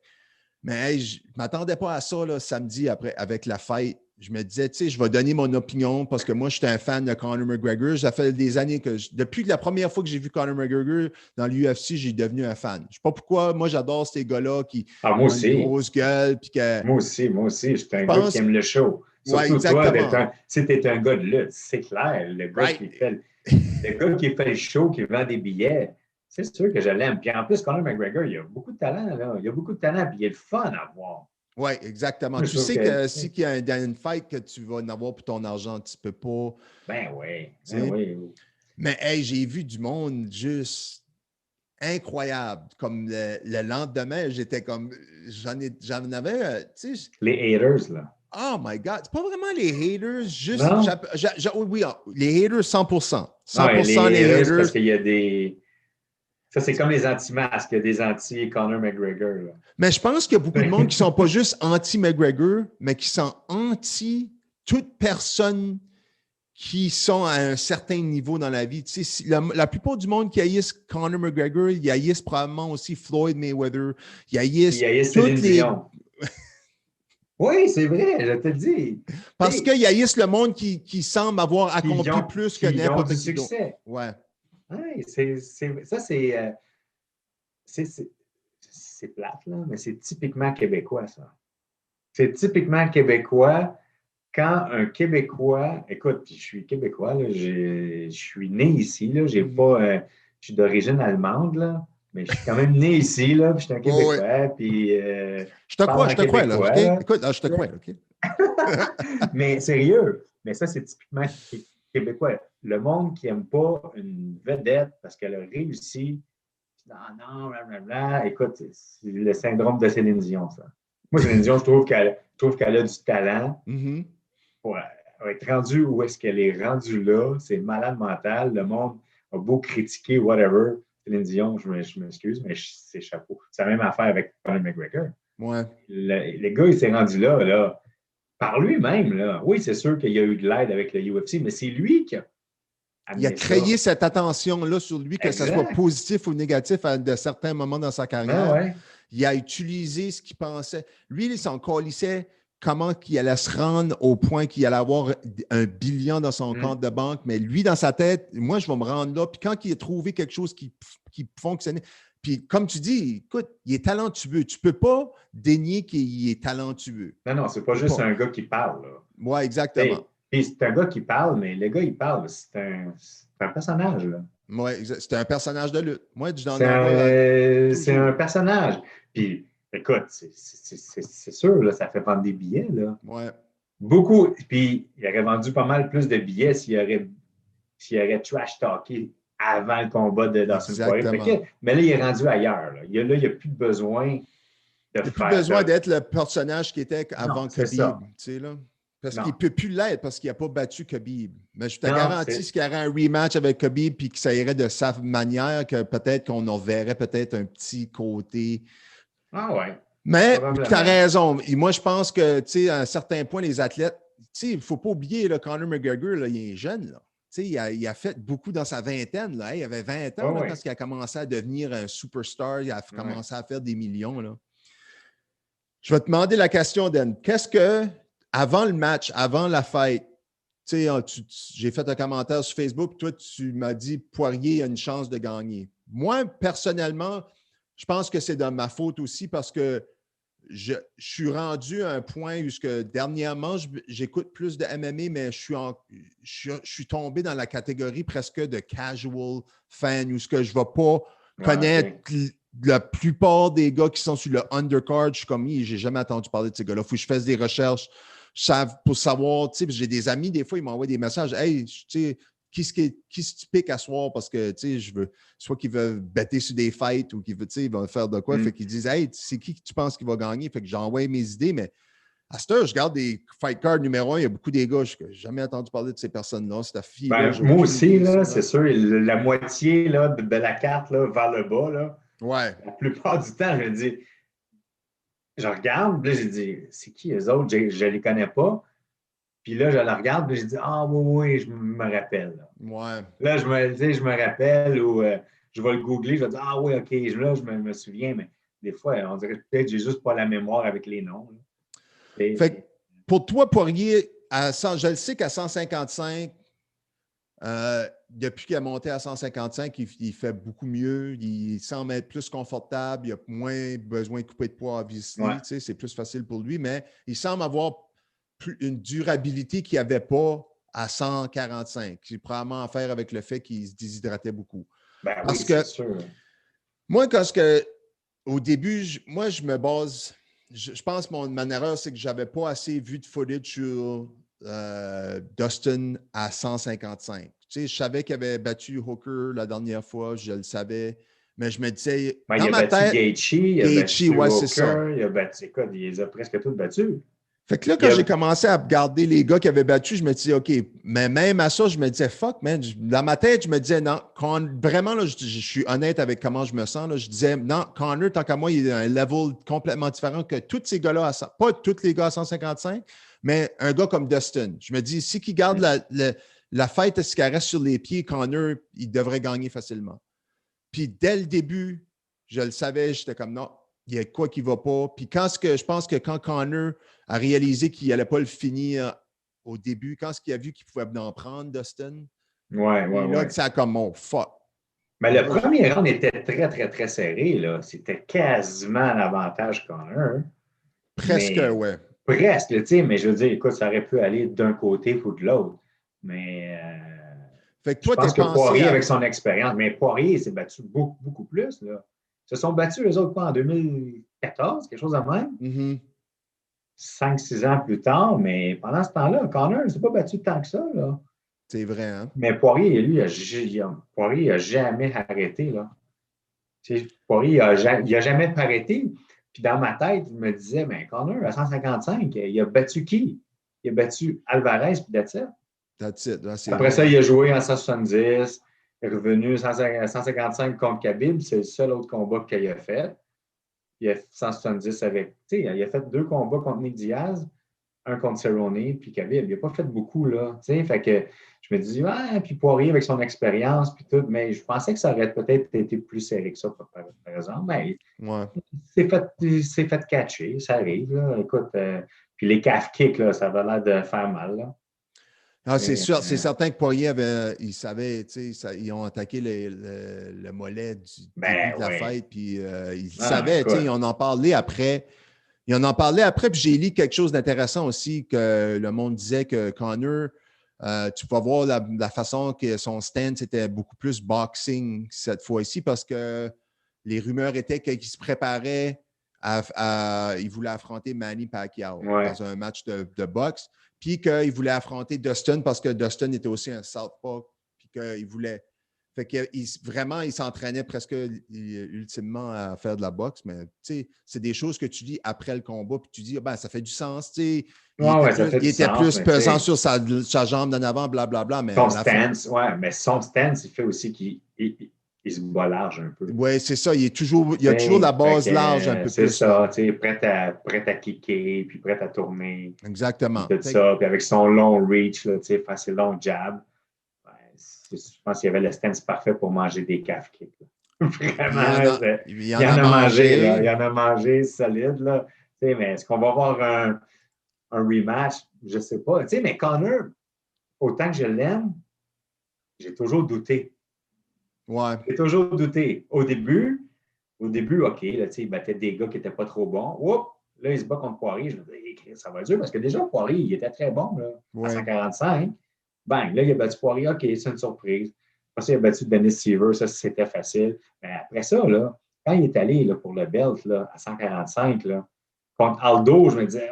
Mais hey, je ne m'attendais pas à ça là, samedi après, avec la fête. Je me disais, tu sais, je vais donner mon opinion parce que moi, je suis un fan de Conor McGregor. Ça fait des années que, depuis la première fois que j'ai vu Conor McGregor dans l'UFC, j'ai devenu un fan. Je ne sais pas pourquoi, moi, j'adore ces gars-là qui ont une grosse gueule. Puis que, moi aussi, je suis un gars qui aime le show. Surtout toi, si tu es un gars de lutte, c'est clair. Le gars qui fait le show, qui vend des billets, c'est sûr que je l'aime. Puis en plus, Conor McGregor, il a beaucoup de talent. Là. Il a beaucoup de talent, puis il est le fun à voir. Oui, exactement. Tu sais que si il y a une fight que tu vas en avoir pour ton argent, tu ne peux pas. Ben oui. Mais hey, j'ai vu du monde juste incroyable. Comme le lendemain, j'étais comme. J'en avais. Les haters, là. Oh my God. C'est pas vraiment les haters, juste. Oui, les haters 100%. 100% les haters. Parce qu'il y a des. Ça, c'est comme les anti-masques. Il y a des anti-Conor McGregor. Là. Mais je pense qu'il y a beaucoup de monde qui ne sont pas juste anti-McGregor, mais qui sont anti toute personne qui sont à un certain niveau dans la vie. Tu sais, la plupart du monde qui haïssent Conor McGregor, ils haïssent probablement aussi Floyd Mayweather. Ils haïssent toutes les... Oui, c'est vrai, je te le dis. Parce qu'ils haïssent le monde qui semble avoir accompli plus que n'importe qui d'autre. Ouais. Oui, c'est plate, là, mais c'est typiquement québécois, ça. C'est typiquement québécois. Quand un Québécois, écoute, je suis Québécois, là, je suis né ici, là, j'ai pas, je suis d'origine allemande, là, mais je suis quand même né ici, là, puis je suis un Québécois, puis... je te crois, là, OK? Écoute, je te crois, OK? Mais sérieux, mais ça, c'est typiquement québécois. Le monde qui n'aime pas une vedette parce qu'elle a réussi, non, blablabla. Écoute, c'est le syndrome de Céline Dion, ça. Moi, Céline Dion, je trouve qu'elle a du talent. Mm-hmm. Pour être rendue où est-ce qu'elle est rendue là, c'est malade mental. Le monde a beau critiquer, whatever. Céline Dion, je m'excuse, mais c'est chapeau. C'est la même affaire avec Conor McGregor. Ouais. Le gars, il s'est rendu là, par lui-même. Là. Oui, c'est sûr qu'il y a eu de l'aide avec le UFC, mais c'est lui qui a il a créé cette attention-là sur lui, que ce soit positif ou négatif à de certains moments dans sa carrière. Ah ouais. Il a utilisé ce qu'il pensait. Lui, il s'en calissait comment il allait se rendre au point qu'il allait avoir 1 billion dans son compte de banque. Mais lui, dans sa tête, moi, je vais me rendre là. Puis quand il a trouvé quelque chose qui fonctionnait, puis comme tu dis, écoute, il est talentueux. Tu ne peux pas dénier qu'il est talentueux. Non, c'est pas juste un gars qui parle. Oui, exactement. Puis c'est un gars qui parle, mais le gars, il parle. C'est un personnage. Oui, c'est un personnage de lutte. Moi, c'est un personnage. Puis, écoute, c'est sûr, là, ça fait vendre des billets. Là. Ouais. Beaucoup. Puis, il aurait vendu pas mal plus de billets s'il aurait trash-talké avant le combat de Dustin Poirier. Mais là, il est rendu ailleurs. Là, il n'y a plus de besoin de faire. Il n'y a plus besoin d'être le personnage qui était avant Khabib. Tu sais, là. Parce qu'il ne peut plus l'être parce qu'il n'a pas battu Khabib. Mais je te garantis qu'il y aurait un rematch avec Khabib puis que ça irait de sa manière que peut-être qu'on en verrait peut-être un petit côté. Ah ouais. Mais tu as raison. Et moi, je pense que, tu sais, à un certain point, les athlètes, tu sais, il ne faut pas oublier, là, Conor McGregor, là, il est jeune, là. Tu sais, il a fait beaucoup dans sa vingtaine. Là. Il avait 20 ans quand il a commencé à devenir un superstar. Il a commencé à faire des millions. Là. Je vais te demander la question, Dan. Qu'est-ce que, avant le match, avant la fête, tu sais, j'ai fait un commentaire sur Facebook, toi, tu m'as dit Poirier a une chance de gagner. Moi, personnellement, je pense que c'est de ma faute aussi parce que je suis rendu à un point où dernièrement, j'écoute plus de MMA, mais je suis tombé dans la catégorie presque de casual fan où je ne vais pas connaître la plupart des gars qui sont sur le undercard. Je suis comme, j'ai jamais entendu parler de ces gars-là. Il faut que je fasse des recherches pour savoir. J'ai des amis, des fois, ils m'envoient des messages. Hey, tu sais, qui tu piques à soir parce que, tu sais, je veux, soit qu'ils veulent bêter sur des fights ou qu'ils veulent faire de quoi. Fait qu'ils disent, hey, c'est qui que tu penses qui va gagner? Fait que j'envoie mes idées, mais à cette heure, je regarde des fight cards numéro 1. Il y a beaucoup des gars, je n'ai jamais entendu parler de ces personnes-là. Cette fille moi aussi, là, c'est sûr, la moitié là, de la carte là, vers le bas, là, la plupart du temps, je me dis, je regarde, là, j'ai dit, c'est qui eux autres? Je ne les connais pas. Puis là, je la regarde, puis je dis, ah oui, je me rappelle. Là, je me rappelle ou je vais le googler, je vais dire, ah oui, OK, là, je me souviens, mais des fois, on dirait peut-être que j'ai juste pas la mémoire avec les noms. Fait que pour toi, Poirier, je le sais qu'à 155, depuis qu'il a monté à 155, il fait beaucoup mieux, il semble être plus confortable, il a moins besoin de couper de poids à visiter, c'est plus facile pour lui, mais il semble avoir une durabilité qu'il n'y avait pas à 145. C'est probablement à faire avec le fait qu'il se déshydratait beaucoup. Parce que c'est sûr. Moi, au début, je me base, je pense que ma erreur, c'est que je n'avais pas assez vu de footage sur Dustin à 155. Tu sais, je savais qu'il avait battu Hooker la dernière fois, je le savais, mais je me disais. Il a battu Gaethje, il a battu Hooker, il a battu, écoute, il les a presque tous battus. Fait que là, quand j'ai commencé à regarder les gars qui avaient battu, je me disais, OK, mais même à ça, je me disais, fuck, man. Dans ma tête, je me disais, non, vraiment, là, je suis honnête avec comment je me sens. Là, je disais, non, Conor, tant qu'à moi, il est à un level complètement différent que tous ces gars-là, pas tous les gars à 155, mais un gars comme Dustin. Je me dis, si qu'il garde la fête, est-ce qu'elle reste sur les pieds, Conor, il devrait gagner facilement. Puis dès le début, je le savais, j'étais comme, non, il y a quoi qui ne va pas. Puis je pense que quand Conor a réalisé qu'il n'allait pas le finir au début, quand il a vu qu'il pouvait en prendre, Dustin, là, ça a comme mon fuck. Mais le premier round était très, très, très serré. Là. C'était quasiment l'avantage Conor. Presque, ouais. Presque, tu sais, mais je veux dire, écoute, ça aurait pu aller d'un côté ou de l'autre. Mais fait que toi, je pense que Poirier, avec son expérience, mais Poirier s'est battu beaucoup, beaucoup plus. Là. Ils se sont battus, eux autres, en 2014, quelque chose de même. 5-6 ans plus tard, mais pendant ce temps-là, Conor ne s'est pas battu tant que ça. Là. C'est vrai, hein? Mais Poirier, lui, Poirier n'a jamais arrêté. Là. Poirier, il n'a jamais arrêté. Puis dans ma tête, je me disais, mais Conor, à 155, il a battu qui? Il a battu Alvarez puis that's it. That's it. Là, après ça, il a joué en 170. Il est revenu 155 contre Khabib. C'est le seul autre combat qu'il a fait. Il a fait 170 avec. Tu sais, il a fait 2 combats contre Nick Diaz, un contre Cerrone, puis Khabib. Il n'a pas fait beaucoup, là. Tu sais, fait que je me disais, puis Poirier avec son expérience, puis tout. Mais je pensais que ça aurait peut-être été plus serré que ça, par exemple. Mais il s'est fait catcher. Ça arrive, là. Écoute, Puis les calf kicks, là, ça avait l'air de faire mal. Là. Ah, c'est sûr, c'est certain que Poirier il savait, ils ont attaqué le mollet du début de la oui. fight, puis ils Ah, savaient, ils en ont parlé après. Ils en ont parlé après, puis j'ai lu quelque chose d'intéressant aussi, que le monde disait que Conor, tu peux voir la façon que son stand, c'était beaucoup plus boxing cette fois-ci, parce que les rumeurs étaient qu'il se préparait il voulait affronter Manny Pacquiao dans un match de boxe, puis qu'il voulait affronter Dustin parce que Dustin était aussi un southpaw, puis qu'il voulait. Fait que vraiment, il s'entraînait presque ultimement à faire de la boxe, mais tu sais, c'est des choses que tu dis après le combat, puis tu dis, ben, ça fait du sens, tu sais. Il était plus pesant sur sa jambe d'en avant, blablabla. Mais son stance, mais son stance, il fait aussi qu'il se bat large un peu. Oui, c'est ça. Il y a toujours la base large un peu plus. C'est ça, tu sais, prêt à kicker, puis prêt à tourner. Exactement. Tout ça, puis avec son long reach, là, tu sais, ses longs jabs. Je pense qu'il y avait le stance parfait pour manger des calf kicks. Vraiment, il en a mangé. Là, il en a mangé solide. Là. Tu sais, mais est-ce qu'on va avoir un rematch? Je ne sais pas. Tu sais, mais Conor, autant que je l'aime, j'ai toujours douté. Ouais. J'ai toujours douté. Au début, OK, là, il battait des gars qui n'étaient pas trop bons. Oups, là, il se bat contre Poirier. Je me dis, ça va être dur parce que déjà, Poirier, il était très bon là, à 145. Bang, là, il a battu Poirier. OK, c'est une surprise. Après ça, il a battu Dennis Siver. Ça, c'était facile. Mais après ça, là, quand il est allé là, pour le belt là, à 145, là, contre Aldo, je me disais,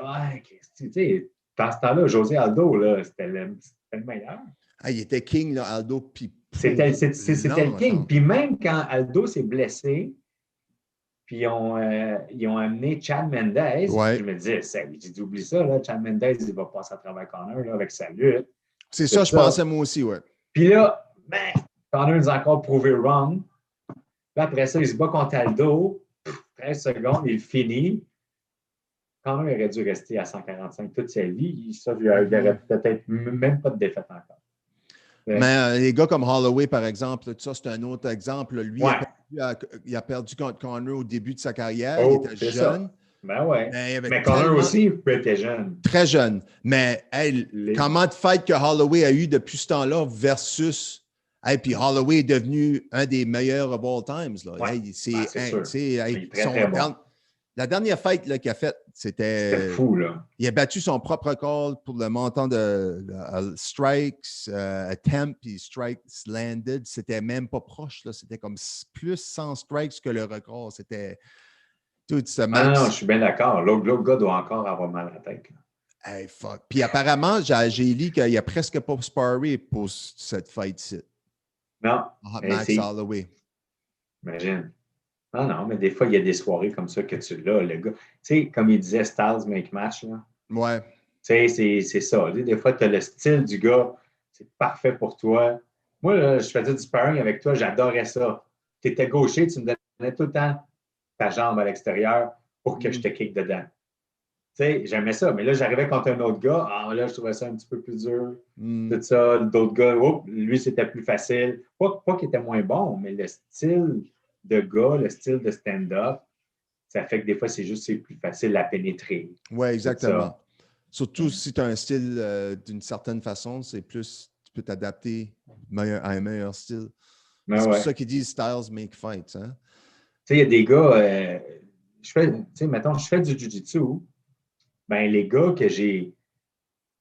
tu sais, dans ce temps-là, José Aldo, là, c'était le meilleur. Ah, il était king, là, Aldo. Puis c'était le king. Puis même quand Aldo s'est blessé, puis ils ont amené Chad Mendes, je me disais, j'ai dit, oublie ça, là, Chad Mendes, il va passer à travers Conor là, avec sa lutte. C'est ça, je pensais moi aussi, ouais. Puis là, Conor nous a encore prouvé wrong. Puis après ça, il se bat contre Aldo. 13 secondes, il finit. Conor aurait dû rester à 145 toute sa vie. Ça, il n'aurait peut-être même pas de défaite encore. Mais les gars comme Holloway, par exemple, tout ça, c'est un autre exemple. Lui, il a perdu contre Conor au début de sa carrière. Il était jeune. Ben ouais. Mais Conor aussi était jeune. Très jeune. Mais comment de fight que Holloway a eu depuis ce temps-là versus. Puis Holloway est devenu un des meilleurs of all times. Là. C'est très bon. La dernière fight qu'il a faite, c'était fou, là. Il a battu son propre call pour le montant de strikes, attempt et strikes landed. C'était même pas proche. Là. C'était comme plus 100 strikes que le record. C'était tout ce match. Non, je suis bien d'accord. L'autre gars doit encore avoir mal à la tête. Là. Hey, fuck. Puis apparemment, j'ai lu qu'il n'y a presque pas sparé pour cette fight-ci. Non. Max Holloway. Imagine. Non, mais des fois, il y a des soirées comme ça que tu l'as, le gars. Tu sais, comme il disait, Styles make match, là. Ouais. Tu sais, c'est ça. Des fois, tu as le style du gars, c'est parfait pour toi. Moi, là, je faisais du sparring avec toi, j'adorais ça. Tu étais gaucher, tu me donnais tout le temps ta jambe à l'extérieur pour que je te kick dedans. Tu sais, j'aimais ça. Mais là, j'arrivais contre un autre gars. Là, je trouvais ça un petit peu plus dur. Tout ça, d'autres gars, lui, c'était plus facile. Pas qu'il était moins bon, mais le style de gars, le style de stand-up, ça fait que des fois, c'est plus facile à pénétrer. Oui, exactement. Surtout si tu as un style d'une certaine façon, c'est plus, tu peux t'adapter à un meilleur style. C'est pour ça qu'ils disent styles make fights. Hein? Tu sais, il y a des gars, mettons, je fais du jiu-jitsu, ben les gars que j'ai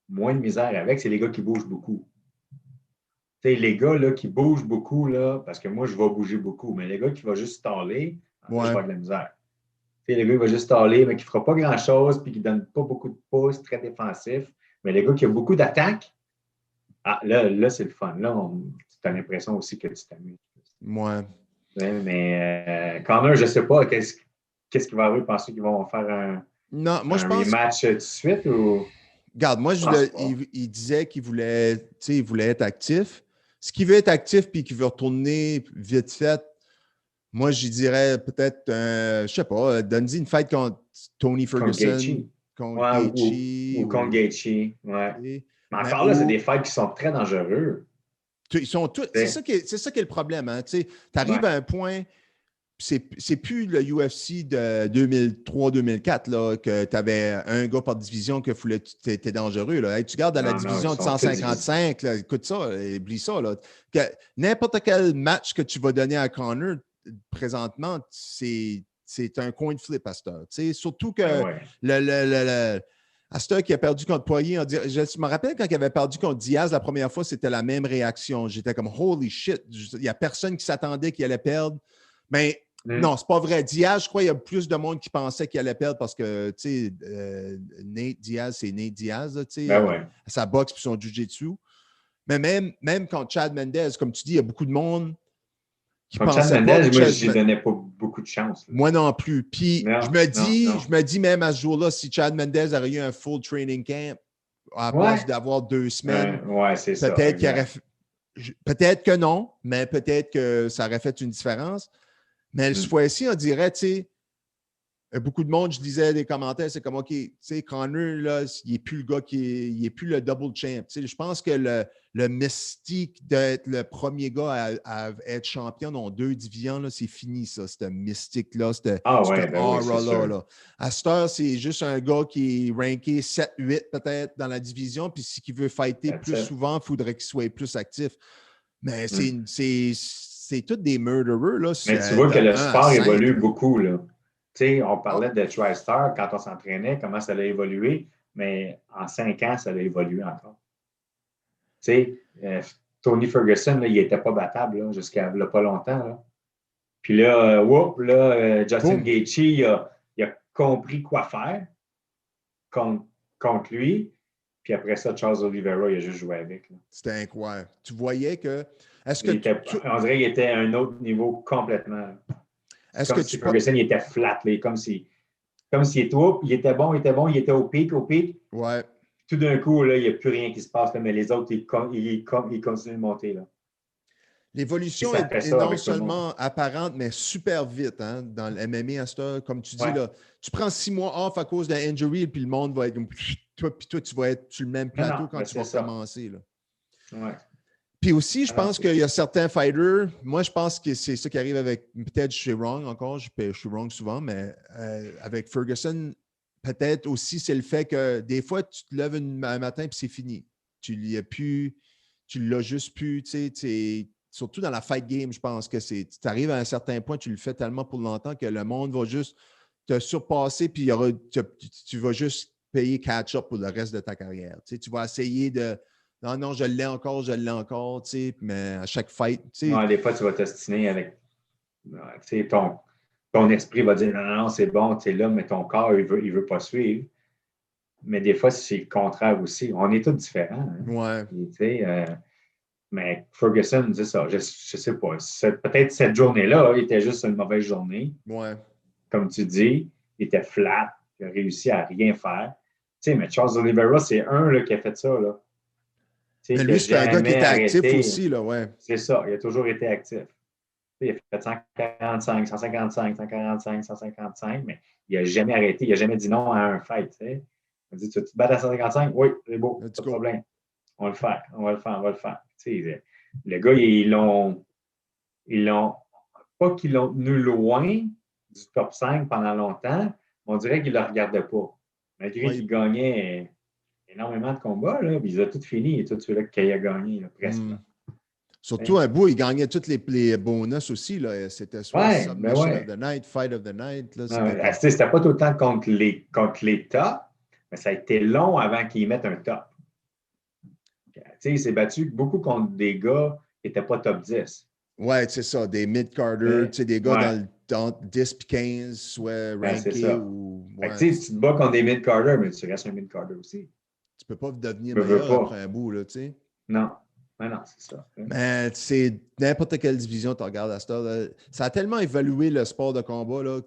moins de misère avec, c'est les gars qui bougent beaucoup. Tu sais, les gars là, qui bougent beaucoup, là, parce que moi, je vais bouger beaucoup, mais les gars qui vont juste staller, je vais avoir de la misère. Tu sais, les gars qui vont juste staller, mais qui ne fera pas grand-chose, puis qui ne donne pas beaucoup de pouces, très défensif. Mais les gars qui ont beaucoup d'attaques, là c'est le fun. Là, tu as l'impression aussi que tu t'amuses. Ouais. Mais Conor, je ne sais pas, qu'est-ce qui va arriver? Pensez qu'ils vont faire un rematch tout de suite? Ou... Regarde, moi, il disait qu'il voulait être actif. Ce qui veut être actif puis qui veut retourner vite fait, moi, je dirais peut-être, je ne sais pas, donne-y une fight contre Tony Ferguson. Contre Gaethje. Ou contre Gaethje, ouais. Mais encore là, c'est des fights qui sont très dangereux. Ils sont tous. C'est ça qui est le problème. Hein? Tu arrives à un point c'est plus le UFC de 2003-2004 là, que tu avais un gars par division que tu étais dangereux. Là. Hey, tu gardes dans la division de 155, là, écoute ça, oublie ça. Là. N'importe quel match que tu vas donner à Conor présentement, c'est un coin de flip à cette heure. Surtout que à cette heure qui a perdu contre Poirier, je me rappelle quand il avait perdu contre Diaz la première fois, c'était la même réaction. J'étais comme « Holy shit! » Il n'y a personne qui s'attendait qu'il allait perdre. Mais non, c'est pas vrai. Diaz, je crois qu'il y a plus de monde qui pensait qu'il allait perdre parce que, tu sais, Nate Diaz, c'est Nate Diaz, tu sais, sa boxe et son jiu-jitsu. Mais même contre Chad Mendes, comme tu dis, il y a beaucoup de monde qui pensait Chad Mendes, moi, je lui donnais pas beaucoup de chance. Là. Moi non plus. Puis, je me dis même à ce jour-là, si Chad Mendes aurait eu un full training camp, à la place d'avoir 2 semaines, peut-être qu'il aurait... Peut-être que non, mais peut-être que ça aurait fait une différence. Mais cette fois-ci, on dirait, tu sais, beaucoup de monde, je disais des commentaires, c'est comme, OK, tu sais, Conor, là, il n'est plus le gars il n'est plus le double champ. Tu sais, je pense que le mystique d'être le premier gars à être champion dans 2 divisions, là, c'est fini, ça, ce mystique-là, cette aura-là. Là. À cette heure, c'est juste un gars qui est ranké 7-8 peut-être dans la division, puis si il veut fighter souvent, il faudrait qu'il soit plus actif. Mais c'est tous des murderers. Là, mais tu vois que le sport évolue beaucoup. Là. Tu sais, on parlait de TriStar quand on s'entraînait, comment ça a évolué, mais en 5 ans, ça a évolué encore. Tu sais, Tony Ferguson, là, il n'était pas battable jusqu'à il n'y a pas longtemps. Là. Puis là, Justin Gaethje, il a compris quoi faire contre lui. Puis après ça, Charles Oliveira, il a juste joué avec. C'était incroyable. Tu voyais que... On dirait qu'il était à un autre niveau complètement. Est-ce comme si Ferguson il était flat. Là, comme s'il était il était bon, il était au pic. Ouais. Tout d'un coup, là, il n'y a plus rien qui se passe, là, mais les autres, ils continuent de monter. Là. L'évolution est non seulement apparente, mais super vite dans le MMA à cette heure. Comme tu dis, là, tu prends 6 mois off à cause d'un injury, puis le monde va être comme... Toi, tu vas être sur le même plateau quand tu vas commencer. Là. Ouais. Puis aussi, je pense qu'il y a certains fighters, moi, je pense que c'est ça qui arrive avec, peut-être je suis wrong encore, je suis wrong souvent, mais avec Ferguson, peut-être aussi, c'est le fait que des fois, tu te lèves un matin puis c'est fini. Tu l'as juste plus, tu sais, surtout dans la fight game, je pense que tu arrives à un certain point, tu le fais tellement pour longtemps que le monde va juste te surpasser, puis tu vas juste payer catch-up pour le reste de ta carrière. Tu sais, tu vas essayer de... Non, je l'ai encore, tu sais, mais à chaque fight, tu sais. Ouais, des fois, tu vas t'ostiner avec, tu sais, ton esprit va dire, non, c'est bon, tu es là, mais ton corps, il veut pas suivre. Mais des fois, c'est le contraire aussi. On est tous différents. Hein? Ouais. Tu sais, mais Ferguson, c'est ça, je sais pas. Peut-être cette journée-là, il était juste une mauvaise journée. Ouais. Comme tu dis, il était flat, il a réussi à rien faire. Tu sais, mais Charles Oliveira, c'est un là, qui a fait ça, là. Mais lui, c'est un gars qui était actif aussi, là, ouais. C'est ça, il a toujours été actif. Il a fait 145, 155, 145, 155, mais il n'a jamais arrêté, il n'a jamais dit non à un fight. T'sais. Il a dit, tu veux te battre à 155? Oui, c'est beau, pas de problème. On va le faire. T'sais, le gars, ils l'ont pas qu'ils l'ont tenu loin du top 5 pendant longtemps, on dirait qu'il ne le regardait pas. Malgré qu'il gagnait énormément de combats, là, il a tout fini, tout celui-là qu'il a gagné, là, presque. Surtout un bout, il gagnait tous les bonus aussi. Là. C'était soit Submission of the Night, Fight of the Night. Là, c'était pas tout le temps contre les tops, mais ça a été long avant qu'ils mettent un top. Il s'est battu beaucoup contre des gars qui n'étaient pas top 10. Ouais, c'est ça, des mid-carders, des gars dans 10 et 15, soit rankés ou... Tu te bats contre des mid-carders, mais tu restes un mid-carder aussi. Tu peux pas devenir meilleur après un bout, là, tu sais. Non. Mais non, c'est ça. Mais c'est n'importe quelle division tu regardes à cette heure. Ça a tellement évolué le sport de combat, là,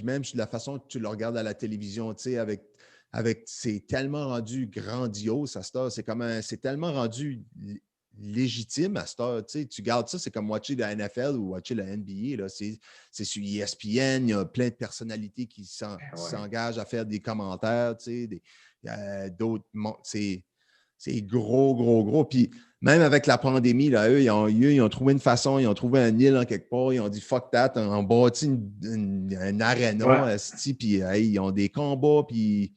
même la façon que tu le regardes à la télévision, tu sais, c'est tellement rendu grandiose à cette heure. C'est tellement rendu légitime à cette heure. Tu sais, tu gardes ça, c'est comme watcher la NFL ou watcher la NBA. Là. C'est sur ESPN, il y a plein de personnalités qui s'engagent à faire des commentaires, tu sais, d'autres. C'est gros, gros, gros. Puis même avec la pandémie, là, eux, ils ont trouvé une façon, ils ont trouvé un île en quelque part, ils ont dit fuck that, on a bâti un aréna, puis hey, ils ont des combats, puis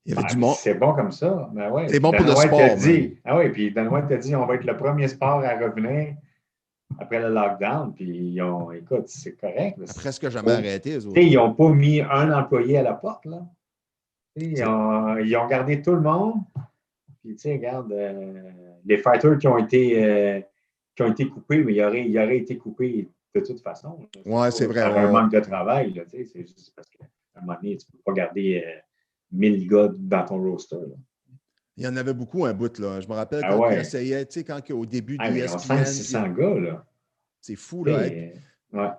il y avait du monde. C'est bon comme ça. Ben ouais. C'est bon Dan pour le White sport. t'a dit, ah oui, puis Dan White t'a dit on va être le premier sport à revenir après le lockdown. Puis écoute, c'est correct. Presque jamais arrêté, eux autres. Ils n'ont pas mis un employé à la porte, là. Ils ont gardé tout le monde. Puis, tu sais, regarde, les fighters qui ont été coupés, mais ils auraient été coupés de toute façon. Oui, c'est vrai. Par un manque de travail, là, tu sais, c'est juste parce qu'à un moment donné, tu ne peux pas garder 1000 gars dans ton roster. Là. Il y en avait beaucoup un bout, là. Je me rappelle quand ils essayaient, tu sais, quand au début de l'ESPN... 500-600 gars, là. C'est fou, là. Ouais.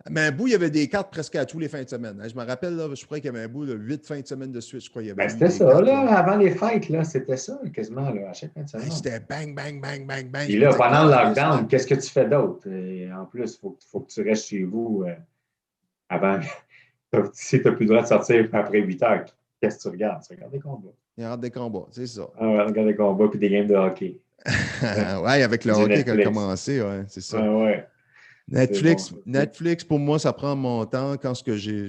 Mais un bout, il y avait des cartes presque à tous les fins de semaine. Je me rappelle, là, je crois qu'il y avait un bout de 8 fins de semaine de suite, je crois. C'était ça, cartes, là, avant les fêtes, là, c'était ça, quasiment, là, à chaque fin de semaine. C'était bang, bang, bang, bang, bang. Puis là, pendant le lockdown, qu'est-ce que tu fais d'autre? En plus, il faut que tu restes chez vous avant. Si tu n'as plus le droit de sortir après 8 heures, qu'est-ce que tu regardes? Tu regardes des combats. Il regarde des combats, c'est ça. Regarde des combats puis des games de hockey. Oui, avec le hockey qui a commencé, ouais, c'est ça. Ouais. Netflix, pour moi, ça prend mon temps. Quand ce que j'ai,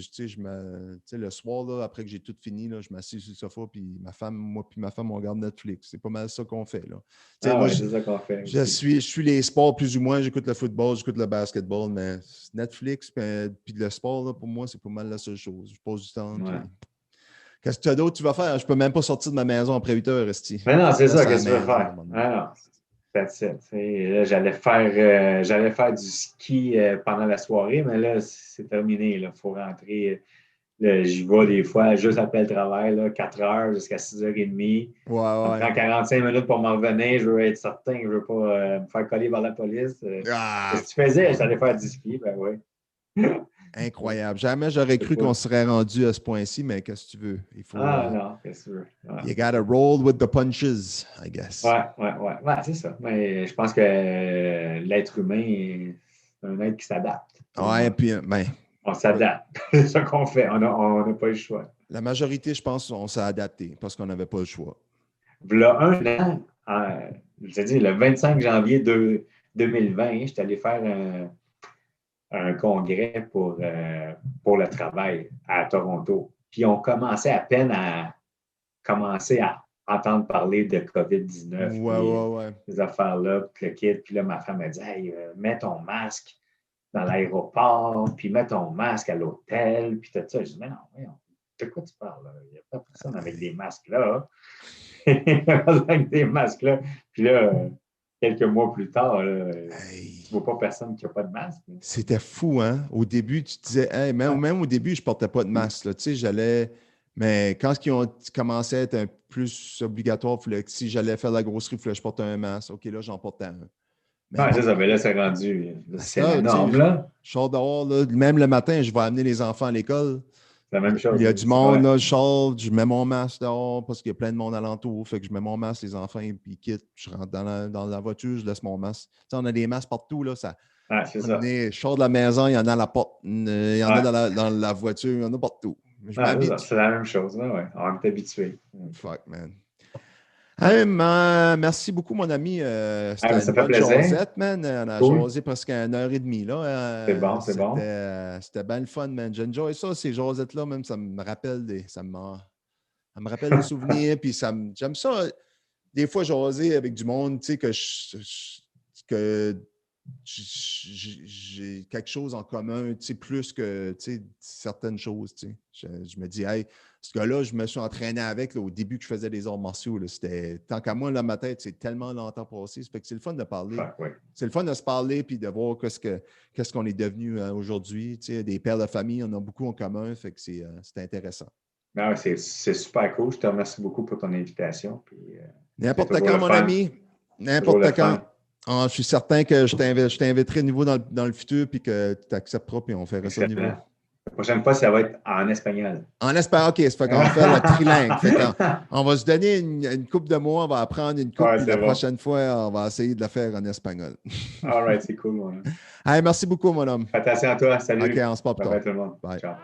le soir, là, après que j'ai tout fini, là, je m'assieds sur le sofa, puis ma femme, on regarde Netflix. C'est pas mal ça qu'on fait. Là. Moi, c'est ça qu'on fait. Je suis les sports plus ou moins. J'écoute le football, j'écoute le basketball, mais Netflix, puis le sport, là, pour moi, c'est pas mal la seule chose. Je pose du temps. Ouais. Qu'est-ce que tu as d'autre tu vas faire? Je peux même pas sortir de ma maison après 8 heures, Esti. Mais non, c'est ça, qu'est-ce que tu veux faire? That's it. Là, j'allais faire du ski pendant la soirée, mais là, c'est terminé. Il faut rentrer. J'y vais des fois juste après le travail, là, 4 heures jusqu'à 6h30. Ça me prend 45 minutes pour m'en revenir. Je veux être certain que je ne veux pas me faire coller par la police. Qu'est-ce que tu faisais? J'allais faire du ski, ben oui. Incroyable. Jamais j'aurais cru qu'on serait rendu à ce point-ci, mais qu'est-ce que tu veux? Il faut, non, qu'est-ce que tu veux? Ouais. You gotta roll with the punches, I guess. Ouais, c'est ça. Mais je pense que l'être humain, c'est un être qui s'adapte. Ouais, puis, on s'adapte. C'est ça qu'on fait. On n'a pas le choix. La majorité, je pense, on s'est adapté parce qu'on n'avait pas le choix. Voilà un an, je te dis, le 25 janvier 2020, j'étais allé faire un congrès pour le travail à Toronto. Puis on commençait à peine à entendre parler de COVID-19. Ces affaires-là, puis le kit. Puis là, ma femme m'a dit hey, mets ton masque dans l'aéroport, puis mets ton masque à l'hôtel, puis tout ça. Je dis mais non, de quoi tu parles? Il n'y a pas personne avec des masques là. Avec des masques là. Puis là, quelques mois plus tard, là, tu ne vois pas personne qui n'a pas de masque. Là. C'était fou, hein? Au début, tu te disais, hey, même au début, je ne portais pas de masque. Là. Tu sais, j'allais. Mais quand ils ont commencé à être un plus obligatoire, si j'allais faire la grosserie, il fallait que je porte un masque. OK, là, j'en portais un. C'est ça, mais là, c'est rendu. C'est la norme, là. Je sors dehors, là, même le matin, je vais amener les enfants à l'école. C'est la même chose. Il y a du monde, là, je mets mon masque dehors parce qu'il y a plein de monde alentour. Fait que je mets mon masque, les enfants, puis ils quittent. Je rentre dans la voiture, je laisse mon masque. Tu sais, on a des masques partout, là. C'est ça. Je sors de la maison, il y en a à la porte, il y en a dans la voiture, il y en a partout. C'est la même chose, là, ouais. On est habitué. Fuck, man. Hey, merci beaucoup, mon ami. C'était ça fait plaisir. Josette, man. On a jasé presque 1h30. Là. C'est bon. C'était bien le fun, man. J'enjoy ça, ces Josettes-là, même. Ça me rappelle des souvenirs. Puis j'aime ça. Des fois, jaser avec du monde, tu sais, que j'ai quelque chose en commun, tu sais, plus que certaines choses, tu sais. Je me dis, hey, ce gars-là, je me suis entraîné avec là, au début que je faisais des arts martiaux. Là, tant qu'à moi, dans ma tête, c'est tellement longtemps passé. Ça fait que c'est le fun de parler. C'est le fun de se parler puis de voir qu'est-ce qu'on est devenu aujourd'hui. Tu sais, des pères de famille, on a beaucoup en commun. Fait que c'est intéressant. Non, c'est super cool. Je te remercie beaucoup pour ton invitation. Puis, n'importe quand, mon ami. N'importe quand. Je suis certain que je t'inviterai de nouveau dans le futur puis que tu accepteras puis on fera ça de nouveau. La prochaine fois, ça va être en espagnol. En espagnol, OK. Ça fait qu'on va faire le trilingue. On va se donner une couple de mois, on va apprendre une couple, puis la prochaine fois, on va essayer de la faire en espagnol. All right, c'est cool, mon homme. Hey, merci beaucoup, mon homme. Attention à toi. Salut. OK, on se parle plus tard. Bye tout le monde. Bye. Ciao.